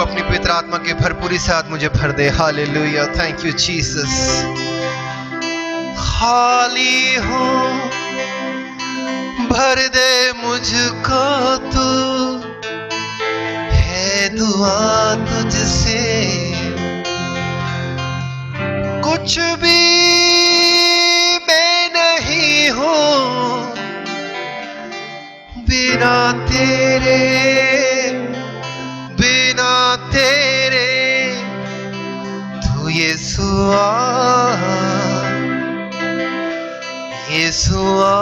अपनी पवित्र आत्मा के भरपूरी से आज मुझे भर दे। Hallelujah, thank you Jesus. खाली हूँ, भर दे मुझको तू, है दुआ तुझसे। कुछ भी मैं नहीं हूँ बिना तेरे, बिना तेरे। तू यीशुआ, यीशुआ,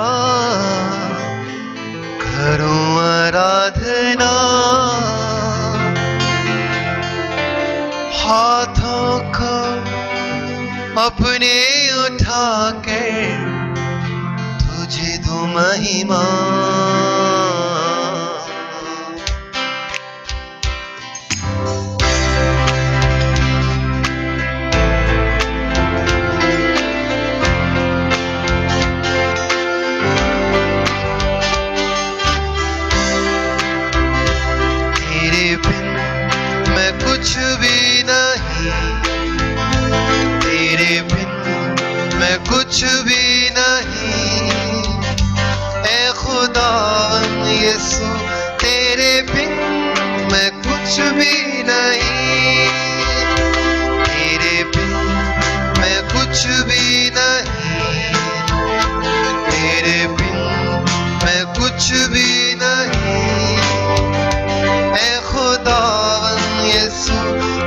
करूं आराधना। हाथों को अपने उठा कर तुझे दूं महिमा। तेरे बिन मैं कुछ भी नहीं, तेरे बिन मैं कुछ भी नहीं। ऐ खुदावन यीशु, तेरे बिन मैं कुछ भी नहीं, तेरे बिन मैं कुछ भी नहीं, तेरे बिन मैं कुछ भी नहीं। ऐ खुदावन यीशु,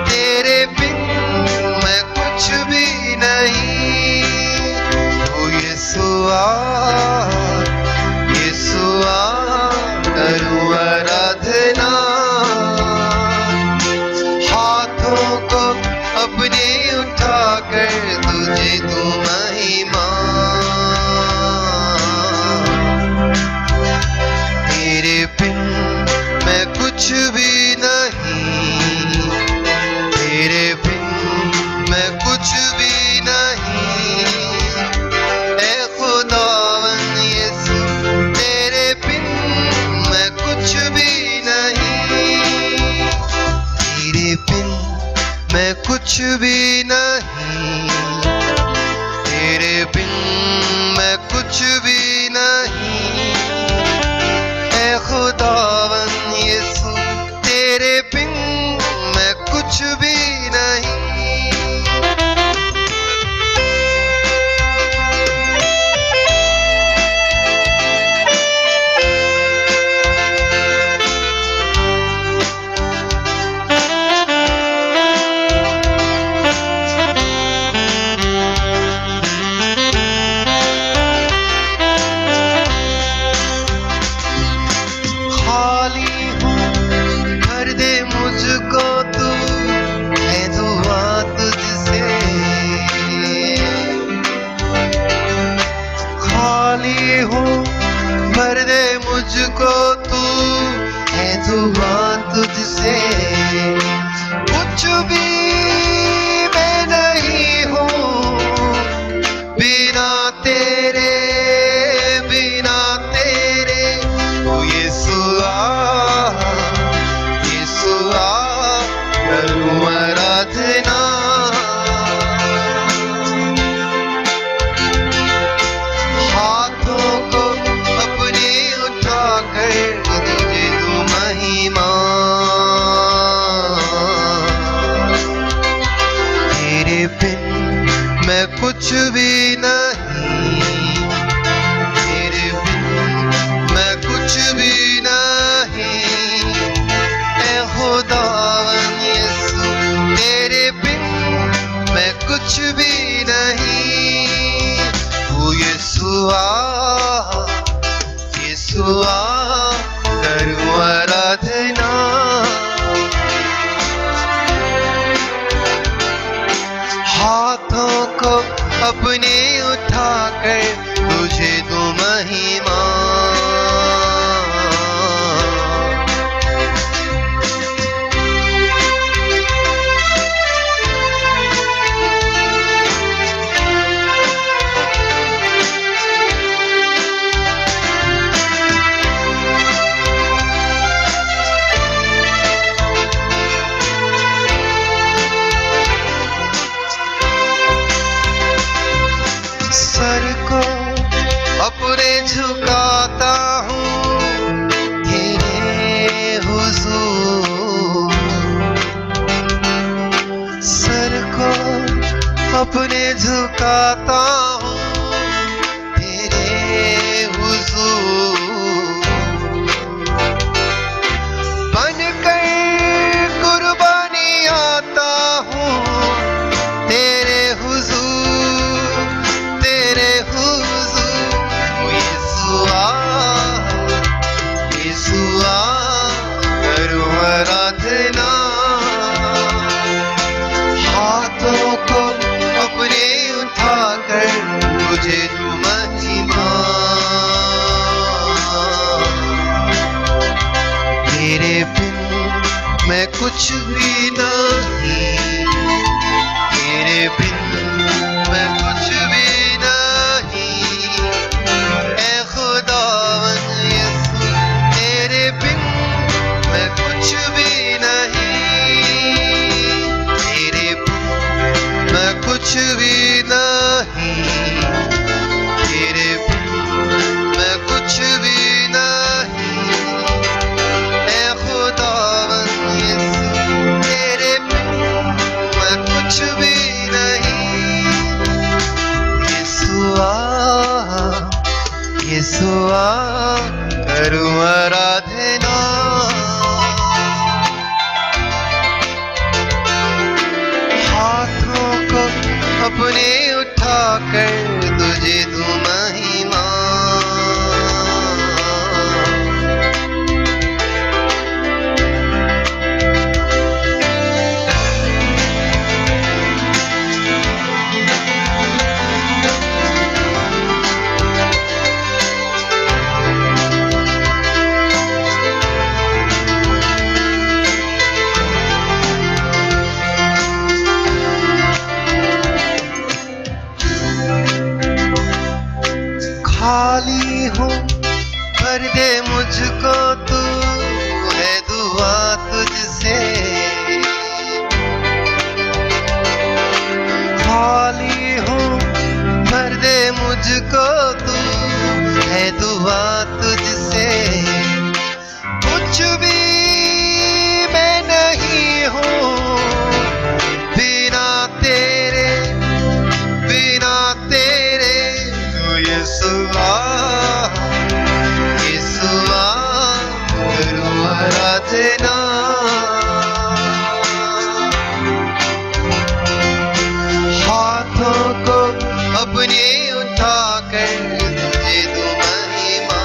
तेरे बिन मैं कुछ भी नहीं। ओ यीशुआ, यीशुआ, करूं आराधना। हाथों को अपने उठा कर तुझे दूं महिमा। तेरे बिन मैं कुछ भी नहीं, तेरे बिन मैं कुछ भी नहीं। ऐ खुदावन यीशु, तेरे बिन मैं कुछ भी नहीं, तेरे बिन मैं कुछ भी नहीं, तेरे बिन मैं कुछ भी नहीं। ऐ खुदावन यीशु, तेरे बिन मैं कुछ भी नहीं। खाली हूँ, भर दे मुझको तू, है दुआ तुझसे। खाली हूँ, भर दे मुझको तू, है दुआ तुझसे। कुछ भी मैं नहीं हूँ बिना तेरे, बिना तेरे। ओ यीशुआ, यीशुआ, करूं आराधना। हाथों को अपने उठा कर तुझे दूं महिमा। तेरे बिन मैं कुछ भी नहीं, तेरे बिन मैं कुछ भी नहीं। ऐ खुदावन यीशु, तेरे बिन मैं कुछ भी नहीं। ओ यीशुआ, यीशुआ, करूं आराधना। हाथों को अपने झुकाता हूँ तेरे हुजूर, बनकर कुर्बानी आता हूँ तेरे हुजूर, तेरे हुजूर। यीशुआ यीशुआ करूँ आराधना, हाथों को अपने उठाकर तुझे दूं महिमा। तेरे बिन मैं कुछ भी नहीं, तेरे बिन मैं कुछ भी नहीं। ऐ खुदावन यीशु तेरे बिन मैं कुछ भी नहीं, तेरे बिन मैं कुछ भी नहीं, तेरे बिन मैं कुछ भी नहीं। ऐ खुदावन यीशु तेरे बिन मैं कुछ भी नहीं। यीशुआ यीशुआ करूँ आराधना, हाथों को अपने उठाकर तुझे दूं महिमा। खाली हूँ भर दे मुझको तू, है दुआ तुझसे। खाली हूँ भर दे मुझको तू, है दुआ तुझसे। कुछ भी मैं नहीं हूँ बिना तेरे, बिना तेरे। तू यीशुआ यीशुआ करूँ आराधना, हाथों को अपने उठाकर तुझे दूं महिमा।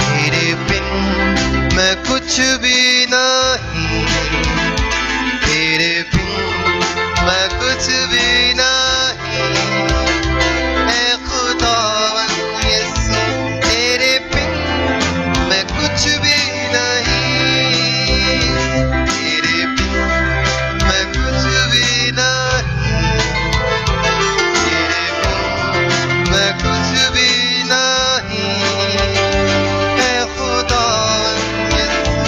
तेरे बिन मैं कुछ भी नहीं, तेरे बिन मैं कुछ भी नहीं। ऐ खुदावन यीशु तेरे बिन मैं कुछ भी नहीं, तेरे बिन मैं कुछ भी नहीं, तेरे बिन मैं कुछ भी नहीं। ऐ खुदावन यीशु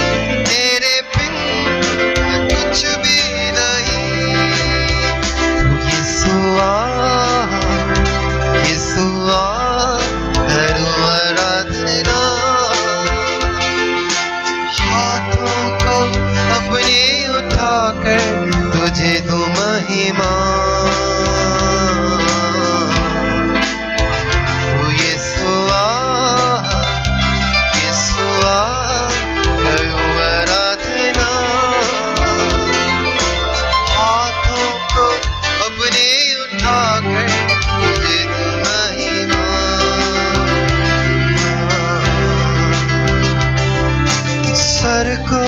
तेरे बिन मैं कुछ भी नहीं। यीशुआ यीशुआ करूँ आराधना, हाथों को अपने उठाकर तुझे दूं महिमा। यीशुआ यीशुआ करूँ आराधना, हाथों को अपने उठाकर तुझे दूं महिमा। सर को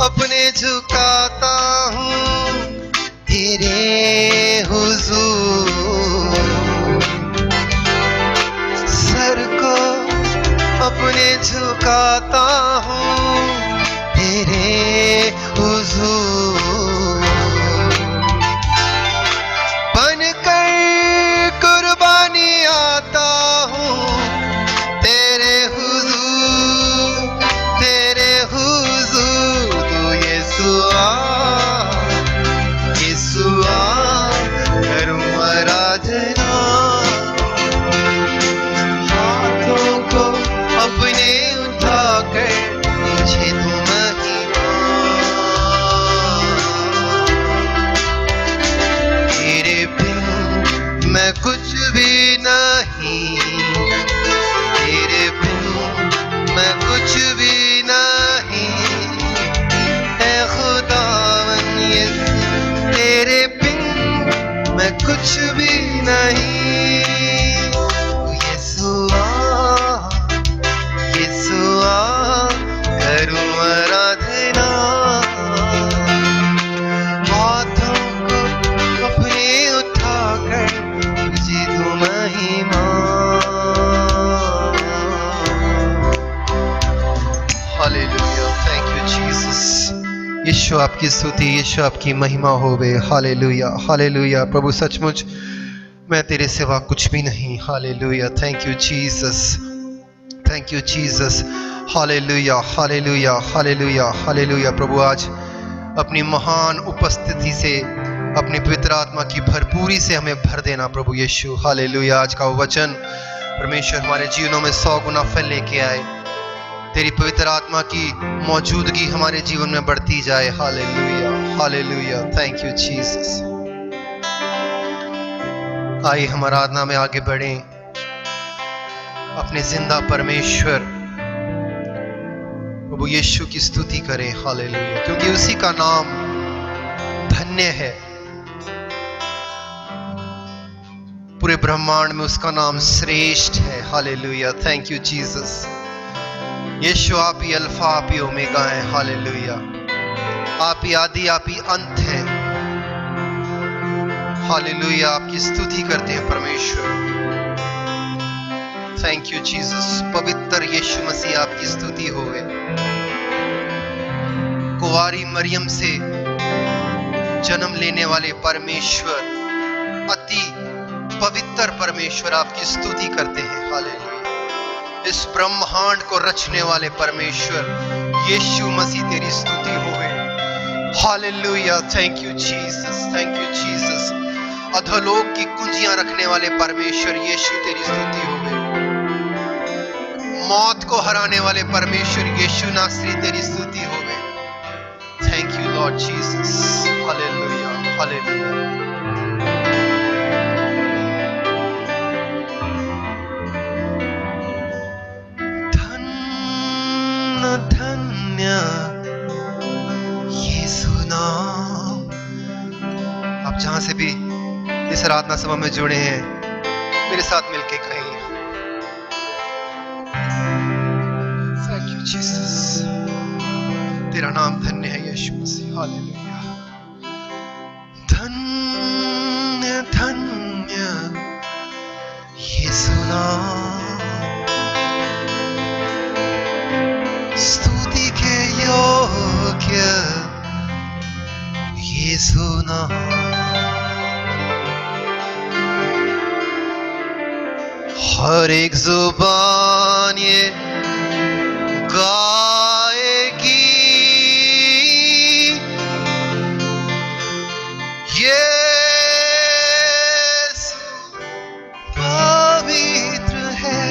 अपने झुकाता हूँ तेरे हुजूर, सर को अपने झुकाता हूँ तेरे हुजूर, बनकर कुर्बानी आता हूँ तेरे हुजूर, तेरे हुजूर। तू यीशुआ यीशुआ करूँ आराधना, हाथों को अपने उठाकर जीसस। यीशु आपकी स्तुति, यीशु आपकी महिमा होवे। Hallelujah, hallelujah. प्रभु सचमुच मैं तेरे सिवा कुछ भी नहीं। Hallelujah, thank you Jesus, thank you Jesus. Hallelujah, hallelujah, hallelujah, hallelujah. प्रभु आज अपनी महान उपस्थिति से, अपनी पवित्र आत्मा की भरपूरी से हमें भर देना प्रभु यीशु। हालेलुया। आज का वचन परमेश्वर हमारे जीवनों में 100 गुना फल लेके आए। तेरी पवित्र आत्मा की मौजूदगी हमारे जीवन में बढ़ती जाए। Hallelujah, hallelujah, thank you Jesus. आइए हम आराधना में आगे बढ़ें, अपने जिंदा परमेश्वर प्रभु यीशु की स्तुति करें। हालेलुया, क्योंकि उसी का नाम धन्य है। पूरे ब्रह्मांड में उसका नाम श्रेष्ठ है। Hallelujah, thank you Jesus. यीशु आप ही अल्फा, आप ही ओमेगा हैं। हालेलुया, आप ही आदि, आप ही अंत हैं। हालेलुया, आपकी स्तुति करते हैं परमेश्वर। Thank you Jesus. पवित्र यीशु मसीह आपकी स्तुति होवे। कुंवारी मरियम से जन्म लेने वाले परमेश्वर, अति पवित्र परमेश्वर आपकी स्तुति करते हैं। हालेलुया, इस ब्रह्मांड को रचने वाले परमेश्वर यीशु मसीह तेरी स्तुति होवे। Hallelujah, thank you Jesus, thank you Jesus. अधोलोक की कुंजियां रखने वाले परमेश्वर यीशु तेरी स्तुति होवे। मौत को हराने वाले परमेश्वर यीशु नासरी तेरी स्तुति होवे। Thank you Lord Jesus. Hallelujah, hallelujah. धन्य यीशु नाम। आप जहां से भी इस आराधना सभा में जुड़े हैं, मेरे साथ मिलके कहिए, थैंक यू जीसस। तेरा नाम धन्य है यीशु मसीह। हालेलुया, धन्य धन्य यीशु नाम। स्तुति के योग्य यीशु नाम। हर एक जुबान ये गाएगी, यीशु पवित्र है,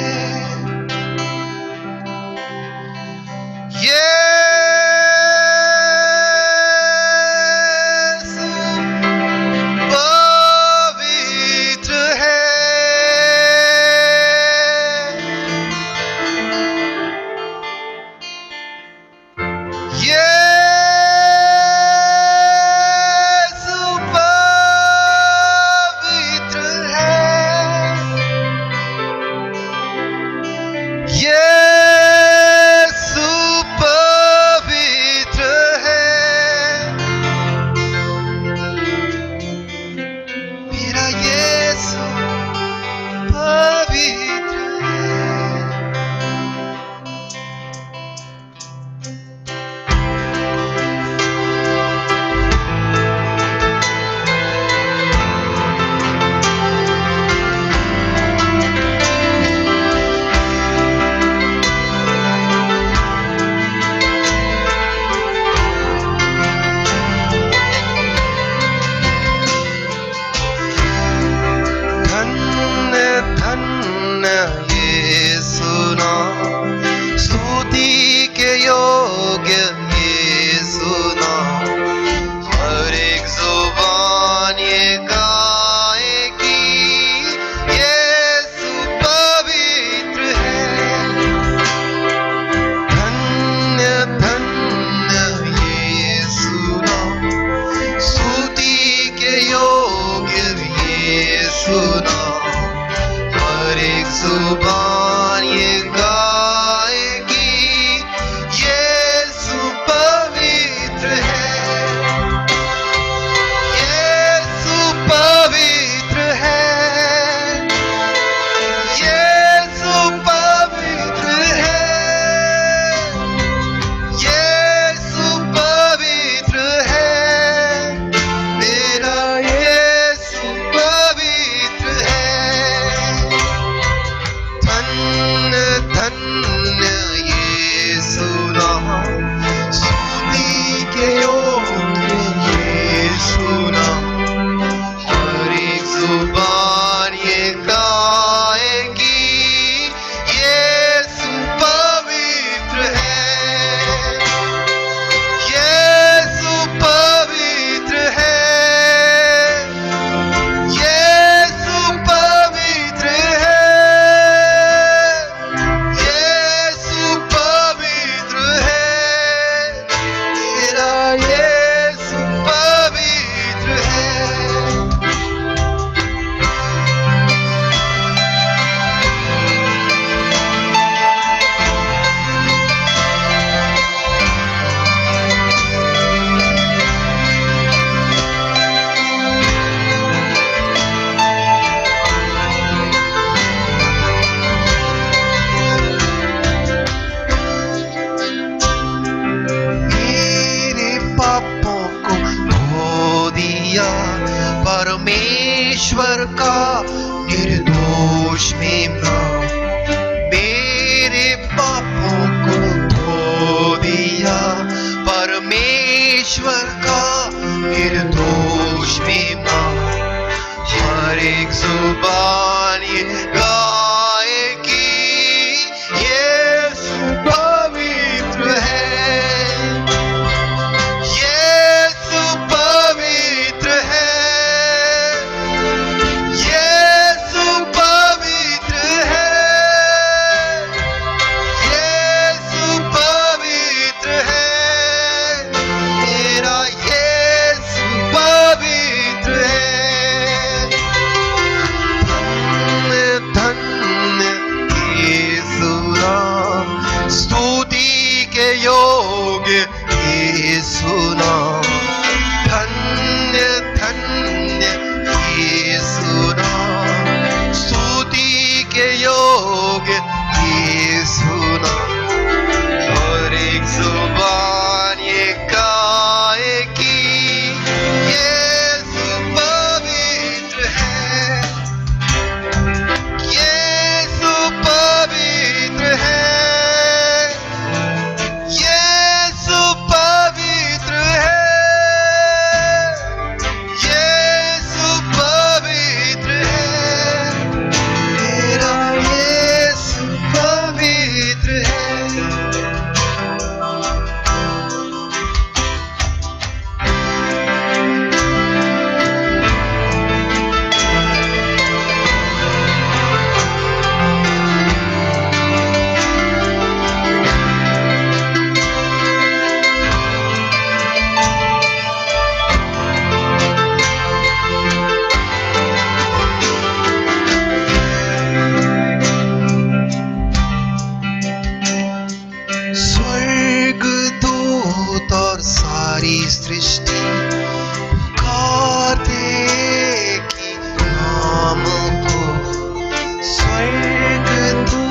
ईश्वर का निर्दोष बीमा, हर एक जुबान ये गाएगी यीशु पवित्र है, यीशु पवित्र है, यीशु पवित्र है, यीशु पवित्र है, मेरा यीशु पवित्र है। धन्य यीशु नाम, स्तुति के योग्य यीशु नाम, धन्य धन्य यीशु नाम, स्तुति के योग्य यीशु नाम, हर एक जुबान ये गाएगी यीशु पवित्र है, यीशु पवित्र है, यीशु पवित्र है, यीशु पवित्र है, मेरा यीशु पवित्र है। स्वर्गदूत और सारी सृष्टि पुकारते कि नाम को, स्वर्गदूत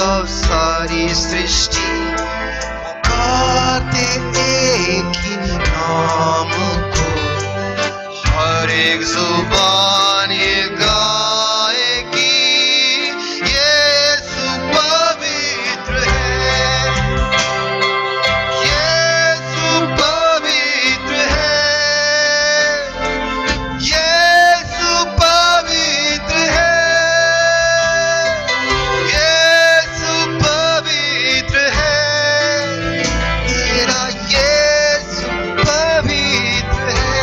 और सारी सृष्टि पुकारते कि नाम को, हर एक जुबान ये गाएगी यीशु पवित्र है, यीशु पवित्र है, यीशु पवित्र है, यीशु पवित्र है, मेरा यीशु पवित्र है।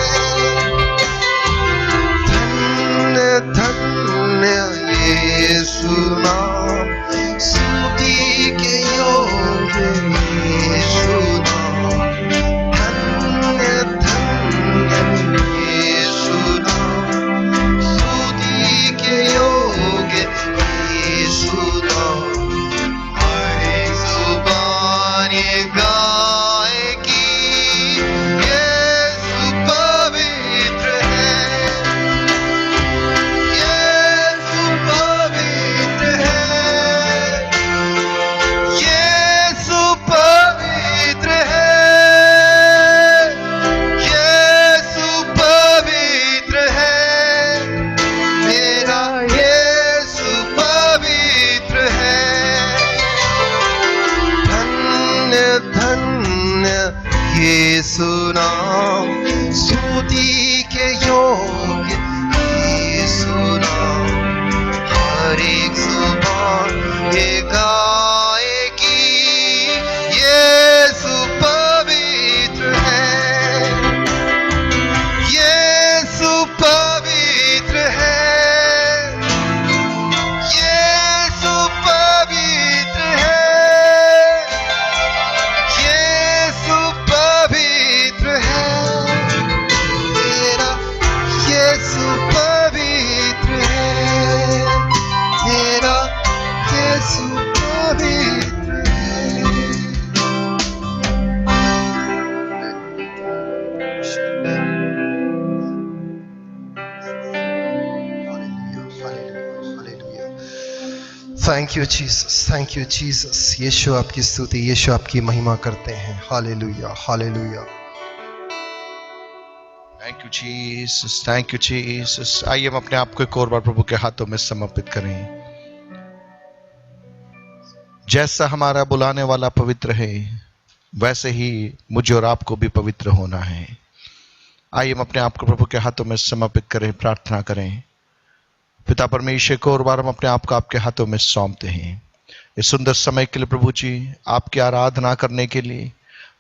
धन्य धन्य यीशु नाम, स्तुति के योग्य यीशु नाम, धन्य धन्य यीशु नाम, स्तुति के योग्य यीशु नाम, हर एक जुबान ये गाएगी यीशु पवित्र है, यीशु पवित्र है, यीशु पवित्र है, यीशु पवित्र है, मेरा यीशु पवित्र है। धन्य धन्य यीशु नाम, स्तुति के योग्य यीशु नाम, हर एक जुबान ये गाएगी यीशु पवित्र है, यीशु पवित्र है, यीशु पवित्र है, यीशु पवित्र है, मेरा यीशु पवित्र है, मेरा यीशु पवित्र है। Thank you Jesus, thank you Jesus. यीशु आपकी स्तुति, यीशु आपकी महिमा करते हैं। Hallelujah, hallelujah. Thank you Jesus, thank you Jesus. आइए हम अपने आप को एक और बार प्रभु के हाथों में समर्पित करें। जैसा हमारा बुलाने वाला पवित्र है, वैसे ही मुझे और आपको भी पवित्र होना है। आइए हम अपने आप को प्रभु के हाथों में समर्पित करें, प्रार्थना करें। पिता परमेश्वर को और बार हम अपने आप को आपके हाथों में सौंपते हैं इस सुंदर समय के लिए। प्रभु जी, आपकी आराधना करने के लिए,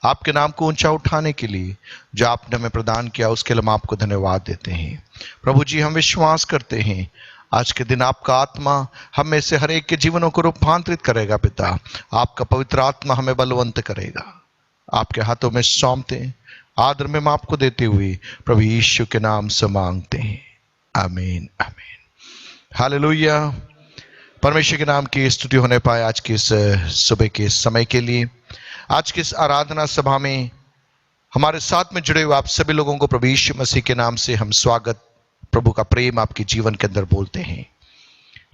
आपके नाम को ऊंचा उठाने के लिए जो आपने हमें प्रदान किया, उसके लिए हम आपको धन्यवाद देते हैं। प्रभु जी, हम विश्वास करते हैं आज के दिन आपका आत्मा हम में से हर एक के जीवनों को रूपांतरित करेगा। पिता, आपका पवित्र आत्मा हमें बलवंत करेगा। आपके हाथों में सौंपते हैं, आदर में हम आपको देते हुए प्रभु यीशु के नाम से मांगते हैं, आमीन आमीन। हालेलुया। परमेश्वर के नाम की स्तुति होने पाए आज की इस सुबह के समय के लिए। आज की इस आराधना सभा में हमारे साथ में जुड़े हुए आप सभी लोगों को प्रभु यीशु मसीह के नाम से हम स्वागत, प्रभु का प्रेम आपके जीवन के अंदर बोलते हैं।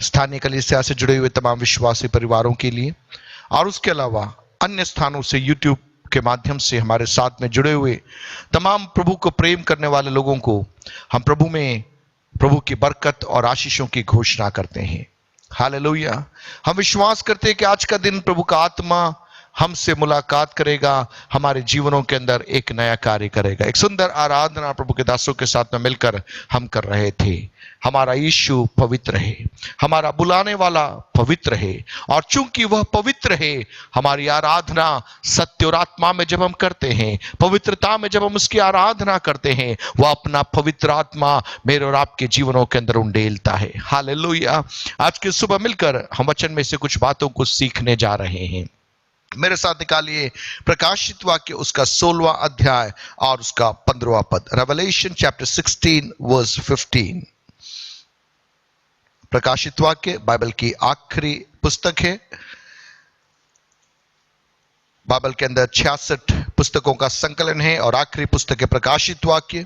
स्थानीय कलीसिया से जुड़े हुए तमाम विश्वासी परिवारों के लिए और उसके अलावा अन्य स्थानों से यूट्यूब के माध्यम से हमारे साथ में जुड़े हुए तमाम प्रभु को प्रेम करने वाले लोगों को हम प्रभु में प्रभु की बरकत और आशीषों की घोषणा करते हैं। हालेलुया। हम विश्वास करते हैं कि आज का दिन प्रभु का आत्मा हमसे मुलाकात करेगा, हमारे जीवनों के अंदर एक नया कार्य करेगा। एक सुंदर आराधना प्रभु के दासों के साथ में मिलकर हम कर रहे थे। हमारा यीशु पवित्र है, हमारा बुलाने वाला पवित्र है, और चूंकि वह पवित्र है, हमारी आराधना सत्य और आत्मा में जब हम करते हैं, पवित्रता में जब हम उसकी आराधना करते हैं, वह अपना पवित्र आत्मा मेरे और आपके जीवनों के अंदर उंडेलता है। हालेलुया। आज की सुबह मिलकर हम वचन में से कुछ बातों को सीखने जा रहे हैं। मेरे साथ निकालिए प्रकाशित वाक्य उसका 16वां अध्याय और उसका 15वां पद। Revelation chapter 16 verse 15। प्रकाशित वाक्य बाइबल की आखिरी पुस्तक है। बाइबल के अंदर 66 पुस्तकों का संकलन है और आखिरी पुस्तक है प्रकाशित वाक्य।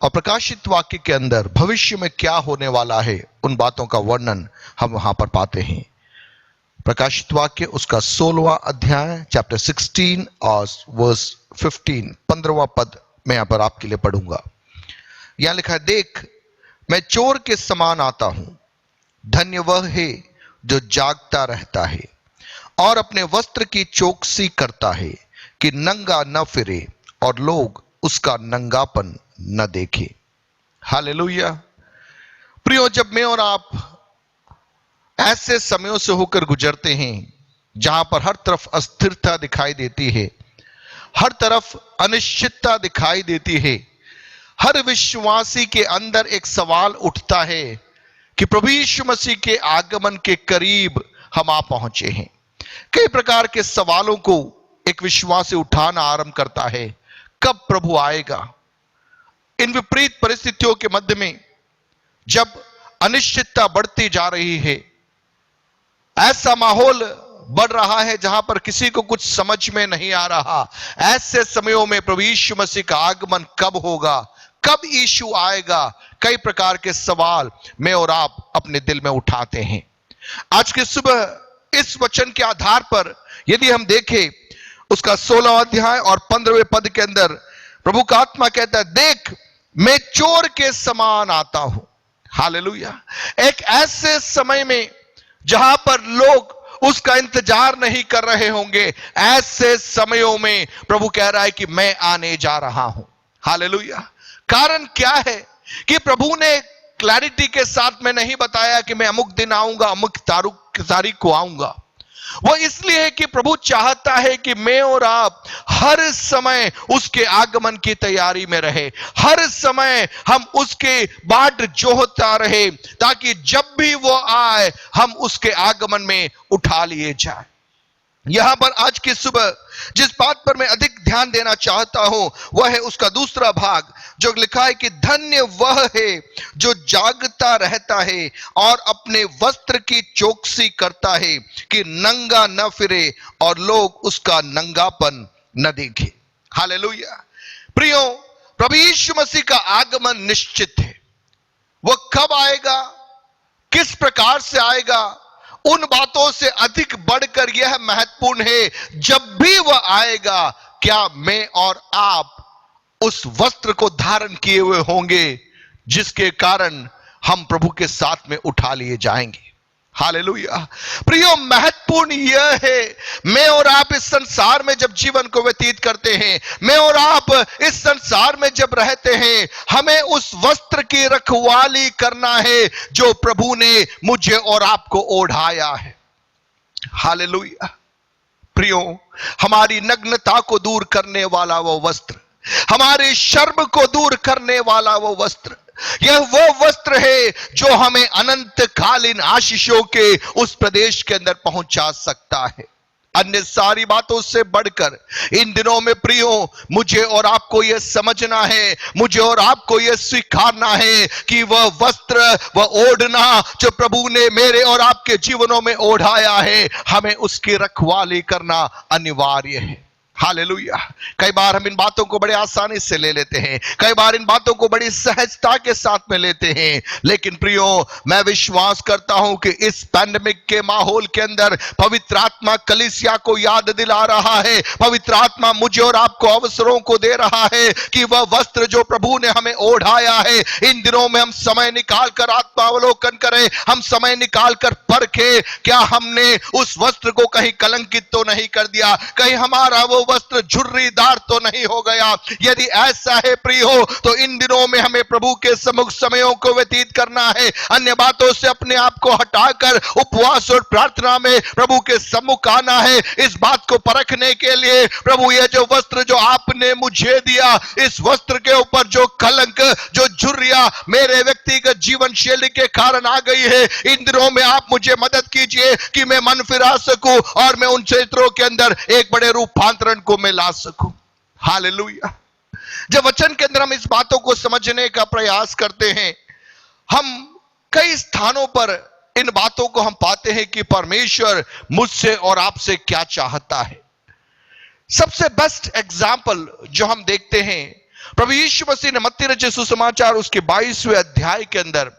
और प्रकाशित वाक्य के अंदर भविष्य में क्या होने वाला है, उन बातों का वर्णन हम वहां पर पाते हैं। प्रकाशित वाक्य उसका 16वां अध्याय चैप्टर 16 और वर्स 15, 15वां पद मैं यहां पर आपके लिए पढ़ूंगा। यहां लिखा है, देख मैं चोर के समान आता हूं, धन्य वह है जो जागता रहता है और अपने वस्त्र की चौकसी करता है कि नंगा न फिरे और लोग उसका नंगापन न देखे। हालेलुया। प्रियो, जब मैं और आप ऐसे समयों से होकर गुजरते हैं जहां पर हर तरफ अस्थिरता दिखाई देती है, हर तरफ अनिश्चितता दिखाई देती है, हर विश्वासी के अंदर एक सवाल उठता है कि प्रभु यीशु मसीह के आगमन के करीब हम आ पहुंचे हैं। कई प्रकार के सवालों को एक विश्वासी उठाना आरंभ करता है, कब प्रभु आएगा। इन विपरीत परिस्थितियों के मध्य में जब अनिश्चितता बढ़ती जा रही है, ऐसा माहौल बढ़ रहा है जहां पर किसी को कुछ समझ में नहीं आ रहा, ऐसे समयों में प्रभु यीशु मसीह का आगमन कब होगा, कब यीशु आएगा, कई प्रकार के सवाल मैं और आप अपने दिल में उठाते हैं। आज की सुबह इस वचन के आधार पर यदि हम देखें उसका 16वां अध्याय और 15वें पद के अंदर प्रभु का आत्मा कहता है, देख मैं चोर के समान आता हूं। हालेलुया। एक ऐसे समय में जहां पर लोग उसका इंतजार नहीं कर रहे होंगे, ऐसे समयों में प्रभु कह रहा है कि मैं आने जा रहा हूं। हालेलुया। कारण क्या है कि प्रभु ने क्लैरिटी के साथ में नहीं बताया कि मैं अमुक दिन आऊंगा, अमुक तारीख को आऊंगा। वो इसलिए है कि प्रभु चाहता है कि मैं और आप हर समय उसके आगमन की तैयारी में रहे, हर समय हम उसके बाट जोहता रहे, ताकि जब भी वो आए हम उसके आगमन में उठा लिए जाए। यहां पर आज की सुबह जिस बात पर मैं अधिक ध्यान देना चाहता हूं वह है उसका दूसरा भाग, जो लिखा है कि धन्य वह है जो जागता रहता है और अपने वस्त्र की चौकसी करता है कि नंगा न फिरे और लोग उसका नंगापन न देखे। हालेलुया। प्रियो, प्रभु यीशु मसीह का आगमन निश्चित है। वह कब आएगा, किस प्रकार से आएगा, उन बातों से अधिक बढ़कर यह महत्वपूर्ण है, जब भी वह आएगा क्या मैं और आप उस वस्त्र को धारण किए हुए होंगे जिसके कारण हम प्रभु के साथ में उठा लिए जाएंगे। हालेलुया। प्रियो, महत्वपूर्ण यह है, मैं और आप इस संसार में जब जीवन को व्यतीत करते हैं, मैं और आप इस संसार में जब रहते हैं, हमें उस वस्त्र की रखवाली करना है जो प्रभु ने मुझे और आपको ओढ़ाया है। हालेलुया। प्रियो, हमारी नग्नता को दूर करने वाला वो वस्त्र, हमारे शर्म को दूर करने वाला वो वस्त्र, यह वो वस्त्र है जो हमें अनंतकालीन आशीषों के उस प्रदेश के अंदर पहुंचा सकता है। अन्य सारी बातों से बढ़कर इन दिनों में प्रियो, मुझे और आपको यह समझना है, मुझे और आपको यह स्वीकारना है कि वह वस्त्र, वह ओढ़ना जो प्रभु ने मेरे और आपके जीवनों में ओढ़ाया है, हमें उसकी रखवाली करना अनिवार्य है। हालेलुया। कई बार हम इन बातों को बड़े आसानी से ले लेते हैं, कई बार इन बातों को बड़ी सहजता के साथ में लेते हैं, लेकिन प्रियो, मैं विश्वास करता हूं कि इस पैंडेमिक के माहौल के अंदर पवित्र आत्मा कलीसिया को याद दिला रहा है, पवित्र आत्मा मुझे और आपको अवसरों को दे रहा है कि वह वस्त्र जो प्रभु ने हमें ओढ़ाया है, इन दिनों में हम समय निकाल कर आत्मावलोकन करें, हम समय निकाल कर परखें, क्या हमने उस वस्त्र को कहीं कलंकित तो नहीं कर दिया, कहीं हमारा वो वस्त्र झुर्रीदार तो नहीं हो गया। यदि ऐसा है प्रियो, तो इन दिनों में हमें प्रभु के सम्मुख समयों को व्यतीत करना है, अन्य बातों से अपने आप को हटाकर उपवास और प्रार्थना में प्रभु के सम्मुख आना है, इस बात को परखने के लिए प्रभु, यह जो वस्त्र जो आपने मुझे दिया, इस वस्त्र के ऊपर जो कलंक, जो झुर्रियां मेरे व्यक्तिगत जीवन शैली के कारण आ गई है, इन दिनों में आप मुझे मदद कीजिए कि मैं मन फिरा सकूं और मैं उन क्षेत्रों के अंदर एक बड़े रूपांतरण को मैं ला सकूं। हालेलुया। जब वचन के अंदर हम इस बातों को समझने का प्रयास करते हैं, हम कई स्थानों पर इन बातों को हम पाते हैं कि परमेश्वर मुझसे और आपसे क्या चाहता है। सबसे बेस्ट एग्जाम्पल जो हम देखते हैं, प्रभु यीशु मसीह ने मत्ती रचित सुसमाचार उसके 22वें अध्याय के अंदर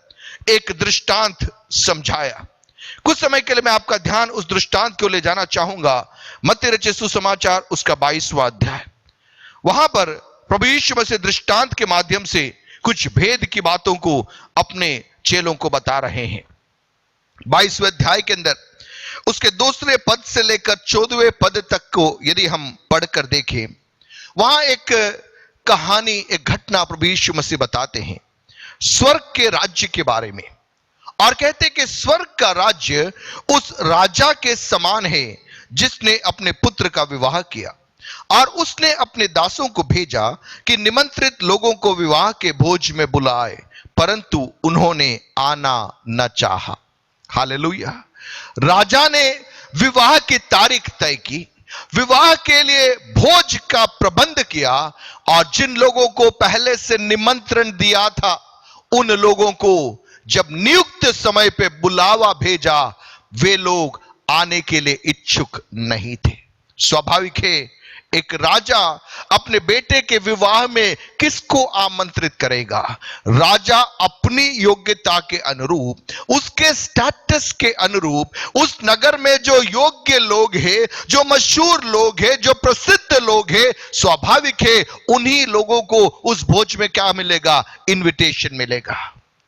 एक दृष्टांत समझाया। कुछ समय के लिए मैं आपका ध्यान उस दृष्टांत को ले जाना चाहूंगा। मत्ती रचित सुसमाचार उसका 22वां अध्याय, वहां पर प्रभु यीशु मसीह दृष्टांत के माध्यम से कुछ भेद की बातों को अपने चेलों को बता रहे हैं। 22वें अध्याय के अंदर उसके 2 पद से लेकर 14वें पद तक को यदि हम पढ़कर देखें, वहां एक कहानी, एक घटना प्रभु यीशु मसीह बताते हैं स्वर्ग के राज्य के बारे में, और कहते हैं कि स्वर्ग का राज्य उस राजा के समान है जिसने अपने पुत्र का विवाह किया, और उसने अपने दासों को भेजा कि निमंत्रित लोगों को विवाह के भोज में बुलाए, परंतु उन्होंने आना न चाहा। हालेलुया। राजा ने विवाह की तारीख तय की, विवाह के लिए भोज का प्रबंध किया, और जिन लोगों को पहले से निमंत्रण दिया था, उन लोगों को जब नियुक्त समय पे बुलावा भेजा, वे लोग आने के लिए इच्छुक नहीं थे। स्वाभाविक है, एक राजा अपने बेटे के विवाह में किसको आमंत्रित करेगा? राजा अपनी योग्यता के अनुरूप, उसके स्टेटस के अनुरूप, उस नगर में जो योग्य लोग हैं, जो मशहूर लोग हैं, जो प्रसिद्ध लोग हैं, स्वाभाविक है उन्हीं लोगों को उस भोज में क्या मिलेगा? इनविटेशन मिलेगा।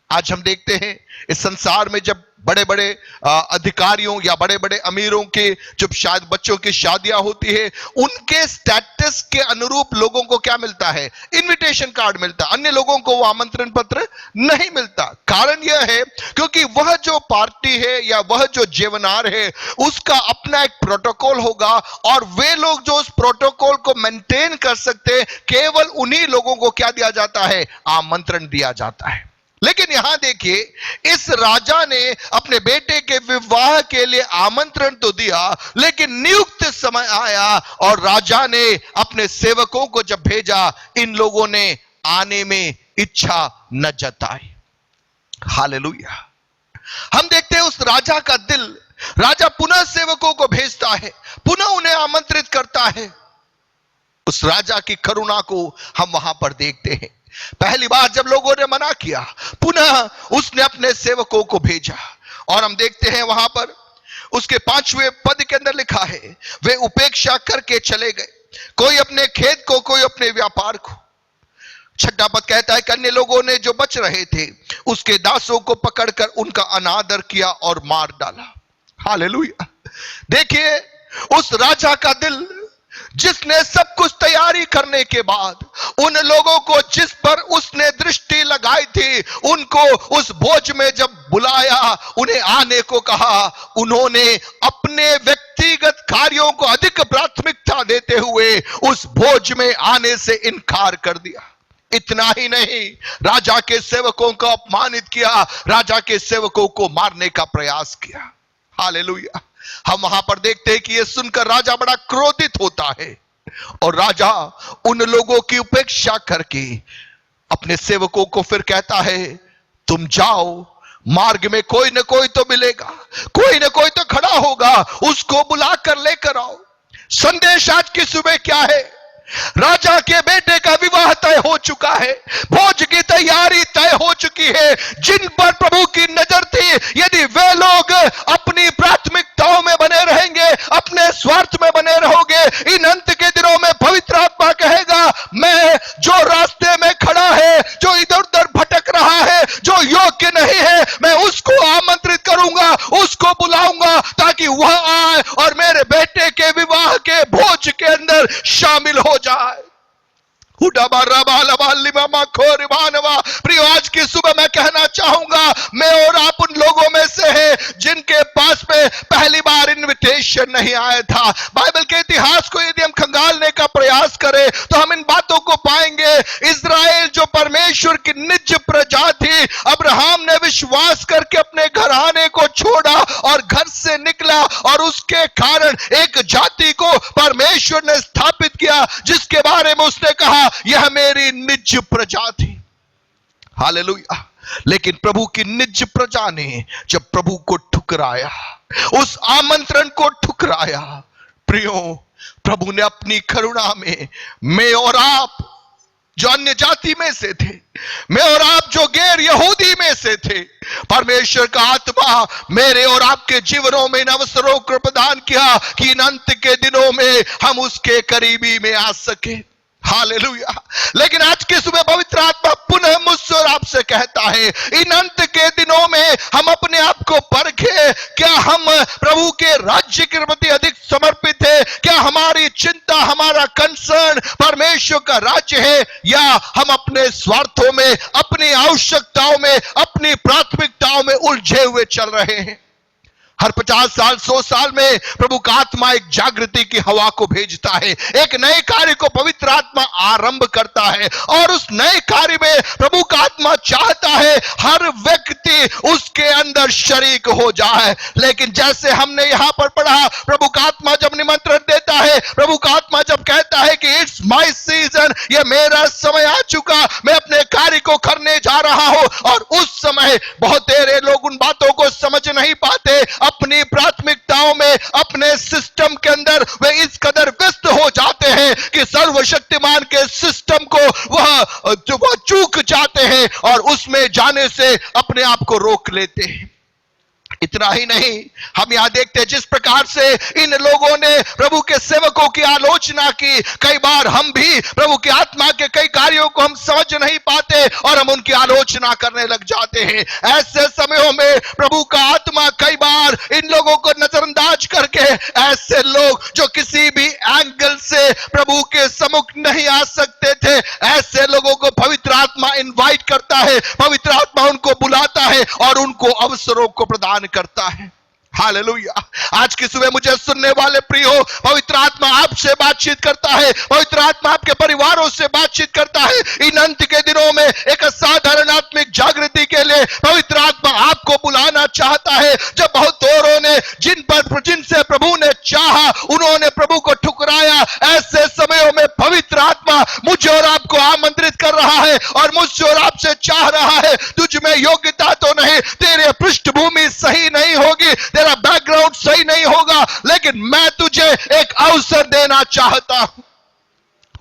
आज हम देखते हैं इस संसार में जब बड़े बड़े अधिकारियों या बड़े बड़े अमीरों के जब शायद बच्चों की शादियां होती है, उनके स्टेटस के अनुरूप लोगों को क्या मिलता है? इनविटेशन कार्ड मिलता है। अन्य लोगों को वो आमंत्रण पत्र नहीं मिलता। कारण यह है क्योंकि वह जो पार्टी है या वह जो जेवनार है, उसका अपना एक प्रोटोकॉल होगा, और वे लोग जो उस प्रोटोकॉल को मेंटेन कर सकते हैं, केवल उन्हीं लोगों को क्या दिया जाता है? आमंत्रण दिया जाता है। लेकिन यहां देखिए, इस राजा ने अपने बेटे के विवाह के लिए आमंत्रण तो दिया, लेकिन नियुक्त समय आया और राजा ने अपने सेवकों को जब भेजा, इन लोगों ने आने में इच्छा न जताई। हालेलुया। हम देखते हैं उस राजा का दिल, राजा पुनः सेवकों को भेजता है, पुनः उन्हें आमंत्रित करता है। उस राजा की करुणा को हम वहां पर देखते हैं। पहली बार जब लोगों ने मना किया, पुनः उसने अपने सेवकों को भेजा, और हम देखते हैं वहां पर उसके 5वें पद के अंदर लिखा है, वे उपेक्षा करके चले गए, कोई अपने खेत को, कोई अपने व्यापार को। छठा पद कहता है कि अन्य लोगों ने जो बच रहे थे उसके दासों को पकड़कर उनका अनादर किया और मार डाला। हालेलुया। देखिए उस राजा का दिल, जिसने सब कुछ तैयारी करने के बाद उन लोगों को जिस पर उसने दृष्टि लगाई थी उनको उस भोज में जब बुलाया, उन्हें आने को कहा, उन्होंने अपने व्यक्तिगत कार्यों को अधिक प्राथमिकता देते हुए उस भोज में आने से इनकार कर दिया। इतना ही नहीं, राजा के सेवकों को अपमानित किया, राजा के सेवकों को मारने का प्रयास किया। हालेलुया। हम वहां पर देखते हैं कि यह सुनकर राजा बड़ा क्रोधित होता है और राजा उन लोगों की उपेक्षा करके अपने सेवकों को फिर कहता है, तुम जाओ, मार्ग में कोई न कोई तो मिलेगा, कोई न कोई तो खड़ा होगा, उसको बुलाकर लेकर आओ। संदेश आज की सुबह क्या है? राजा के बेटे का विवाह तय हो चुका है, भोज की तैयारी तय हो चुकी है। जिन पर प्रभु की नजर थी, यदि वे लोग अपनी प्राथमिकताओं में बने रहेंगे, अपने स्वार्थ में बने रहोगे, इन अंत के दिनों में पवित्र आत्मा कहेगा, मैं जो रास्ते में खड़ा है, जो इधर उधर भटक रहा है, जो योग्य नहीं है, मैं उसको आमंत्रित करूंगा, उसको बुलाऊंगा ताकि वह आए और मेरे बेटे के विवाह के भोज के अंदर शामिल हो जाए। प्रियो, आज की सुबह मैं कहना चाहूंगा, मैं और आप उन लोगों में से हैं जिनके पास में पहली बार इनविटेशन नहीं आया था। बाइबल के इतिहास को यदि हम खंगालने का प्रयास करें तो हम इन बातों को पाएंगे। इज़राइल जो परमेश्वर की निज प्रजा थी, अब्राहम ने विश्वास करके अपने घराने को छोड़ा और घर से निकला और उसके कारण एक जाति को परमेश्वर ने स्थापित किया जिसके बारे में उसने कहा, यह मेरी निज प्रजा थी। हालेलुया। लेकिन प्रभु की निज प्रजा ने जब प्रभु को ठुकराया, उस आमंत्रण को ठुकराया, प्रियो, प्रभु ने अपनी करुणा में मैं और आप जो अन्य जाति में से थे, मैं और आप जो गैर यहूदी में से थे, परमेश्वर का आत्मा मेरे और आपके जीवनों में इन अवसरों को प्रदान किया कि इन अंत के दिनों में हम उसके करीबी में आ सके। हालेलुया। लेकिन आज की सुबह पवित्र आत्मा पुनः मुझसे और आपसे कहता है, इन अंत के दिनों में हम अपने आप को परखें, क्या हम प्रभु के राज्य के प्रति अधिक समर्पित है? क्या हमारी चिंता, हमारा कंसर्न परमेश्वर का राज्य है, या हम अपने स्वार्थों में, अपनी आवश्यकताओं में, अपनी प्राथमिकताओं में उलझे हुए चल रहे हैं? हर 50 साल 100 साल में प्रभु का आत्मा एक जागृति की हवा को भेजता है, एक नए कार्य को पवित्र आत्मा आरंभ करता है और उस नए कार्य में प्रभु का आत्मा चाहता है हर व्यक्ति उसके अंदर शरीक हो जाए। लेकिन जैसे हमने यहां पर पढ़ा, प्रभु का आत्मा जब निमंत्रण देता है, प्रभु का आत्मा जब कहता है कि इट्स माय सीजन, ये मेरा समय आ चुका, मैं अपने कार्य को करने जा रहा हूं, और उस समय बहुत तेरे लोग उन बातों को समझ नहीं पाते, अपनी प्राथमिकताओं में, अपने सिस्टम के अंदर वे इस कदर व्यस्त हो जाते हैं कि सर्वशक्तिमान के सिस्टम को वह चूक जाते हैं और उसमें जाने से अपने आप को रोक लेते हैं। इतना ही नहीं, हम यहां देखते हैं जिस प्रकार से इन लोगों ने प्रभु के सेवकों की आलोचना की, कई बार हम भी प्रभु की आत्मा के कई कार्यों को हम समझ नहीं पाते और हम उनकी आलोचना करने लग जाते हैं। ऐसे समयों में प्रभु का आत्मा कई बार इन लोगों को नजरअंदाज करके, ऐसे लोग जो किसी भी एंगल से प्रभु के सम्मुख नहीं आ सकते थे, ऐसे लोगों को पवित्र आत्मा इनवाइट करता है, पवित्र आत्मा उनको बुलाता है और उनको अवसरों को प्रदान करता है। हालेलुया। आज की सुबह मुझे सुनने वाले प्रियो, पवित्र आत्मा आपसे बातचीत करता है, पवित्र आत्मा आपके परिवारों से बातचीत करता है। इन अंत के दिनों में एक असाधारण आत्मिक जागृति के लिए पवित्र आत्मा आपको बुलाना चाहता है। जब बहुत औरों ने जिनसे प्रभु ने चाहा, उन्होंने प्रभु को ठुकराया, ऐसे समयों में पवित्र आत्मा मुझे और आपको आमंत्रित कर रहा है और मुझसे और आपसे चाह रहा है, तुझ में योग्यता तो नहीं, तेरे पृष्ठभूमि सही नहीं होगी, तेरा बैकग्राउंड सही नहीं होगा, लेकिन मैं तुझे एक अवसर देना चाहता हूं।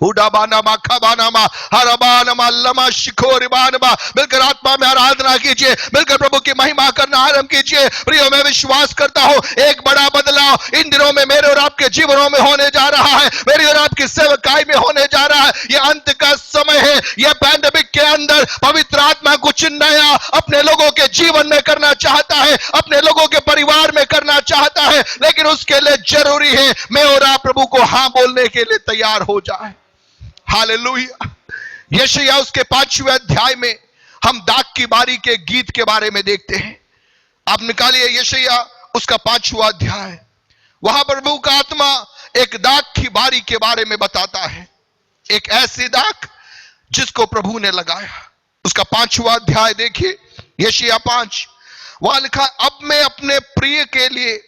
उडाबानामा खबानामा हरबानामा लमा शिखोरिबानमा। मिलकर आत्मा में आराधना कीजिए, मिलकर प्रभु की महिमा करना आरंभ कीजिए। प्रियो, मैं विश्वास करता हूं एक बड़ा बदलाव इन दिनों में मेरे और आपके जीवनों में होने जा रहा है, मेरी और आपकी सेवकाई में होने जा रहा है। यह अंत का समय है। यह पैंडेमिक के अंदर पवित्र आत्मा कुछ नया अपने लोगों के जीवन में करना चाहता है, अपने लोगों के परिवार में करना चाहता है, लेकिन उसके लिए जरूरी है मैं और आप प्रभु को हां बोलने के लिए तैयार हो जाए। हालेलुया। यशायाह उसके 5वें अध्याय में हम दाख की बारी के गीत के बारे में देखते हैं। आप निकालिए यशायाह उसका 5वां अध्याय। वहां प्रभु का आत्मा एक दाख की बारी के बारे में बताता है, एक ऐसी दाख जिसको प्रभु ने लगाया। उसका 5वां अध्याय देखिए, यशायाह 5। वहां लिखा, अब मैं अपने प्रिय के लिए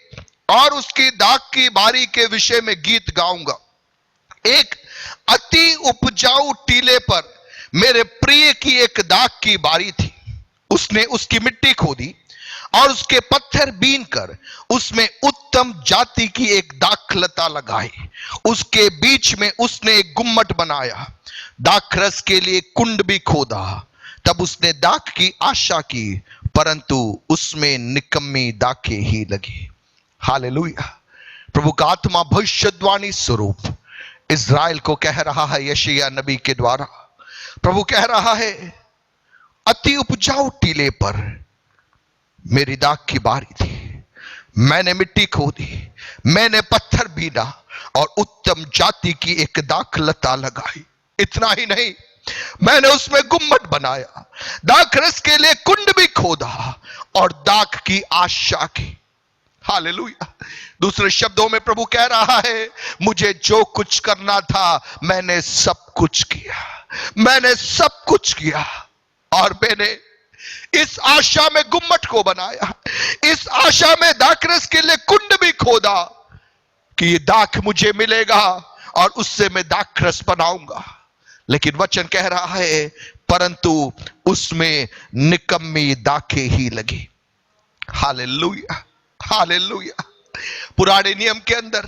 और उसकी दाख की बारी के विषय में गीत गाऊंगा। एक अति उपजाऊ टीले पर मेरे प्रिय की एक दाख की बारी थी। उसने उसकी मिट्टी खोदी और उसके पत्थर बीन कर उसमें उत्तम जाति की एक दाखलता लगाई। उसके बीच में उसने एक गुम्मट बनाया, दाखरस के लिए कुंड भी खोदा। तब उसने दाख की आशा की, परंतु उसमें निकम्मी दाखें ही लगी। हालेलुया। प्रभु का आत्मा भविष्यवाणी स्वरूप इज़राइल को कह रहा है यशायाह नबी के द्वारा। प्रभु कह रहा है, अति उपजाऊ टीले पर मेरी दाख की बारी थी। मैंने मिट्टी खोदी, मैंने पत्थर बीना और उत्तम जाति की एक दाखलता लगाई। इतना ही नहीं, मैंने उसमें गुम्मट बनाया, दाखरस के लिए कुंड भी खोदा और दाख की आशा की। हालेलुया। दूसरे शब्दों में प्रभु कह रहा है, मुझे जो कुछ करना था मैंने सब कुछ किया, मैंने सब कुछ किया। और मैंने इस आशा में गुम्मट को बनाया, इस आशा में दाखरस के लिए कुंड भी खोदा कि ये दाख मुझे मिलेगा और उससे मैं दाखरस बनाऊंगा। लेकिन वचन कह रहा है, परंतु उसमें निकम्मी दाखें ही लगी। Hallelujah, hallelujah. पुराने नियम के अंदर,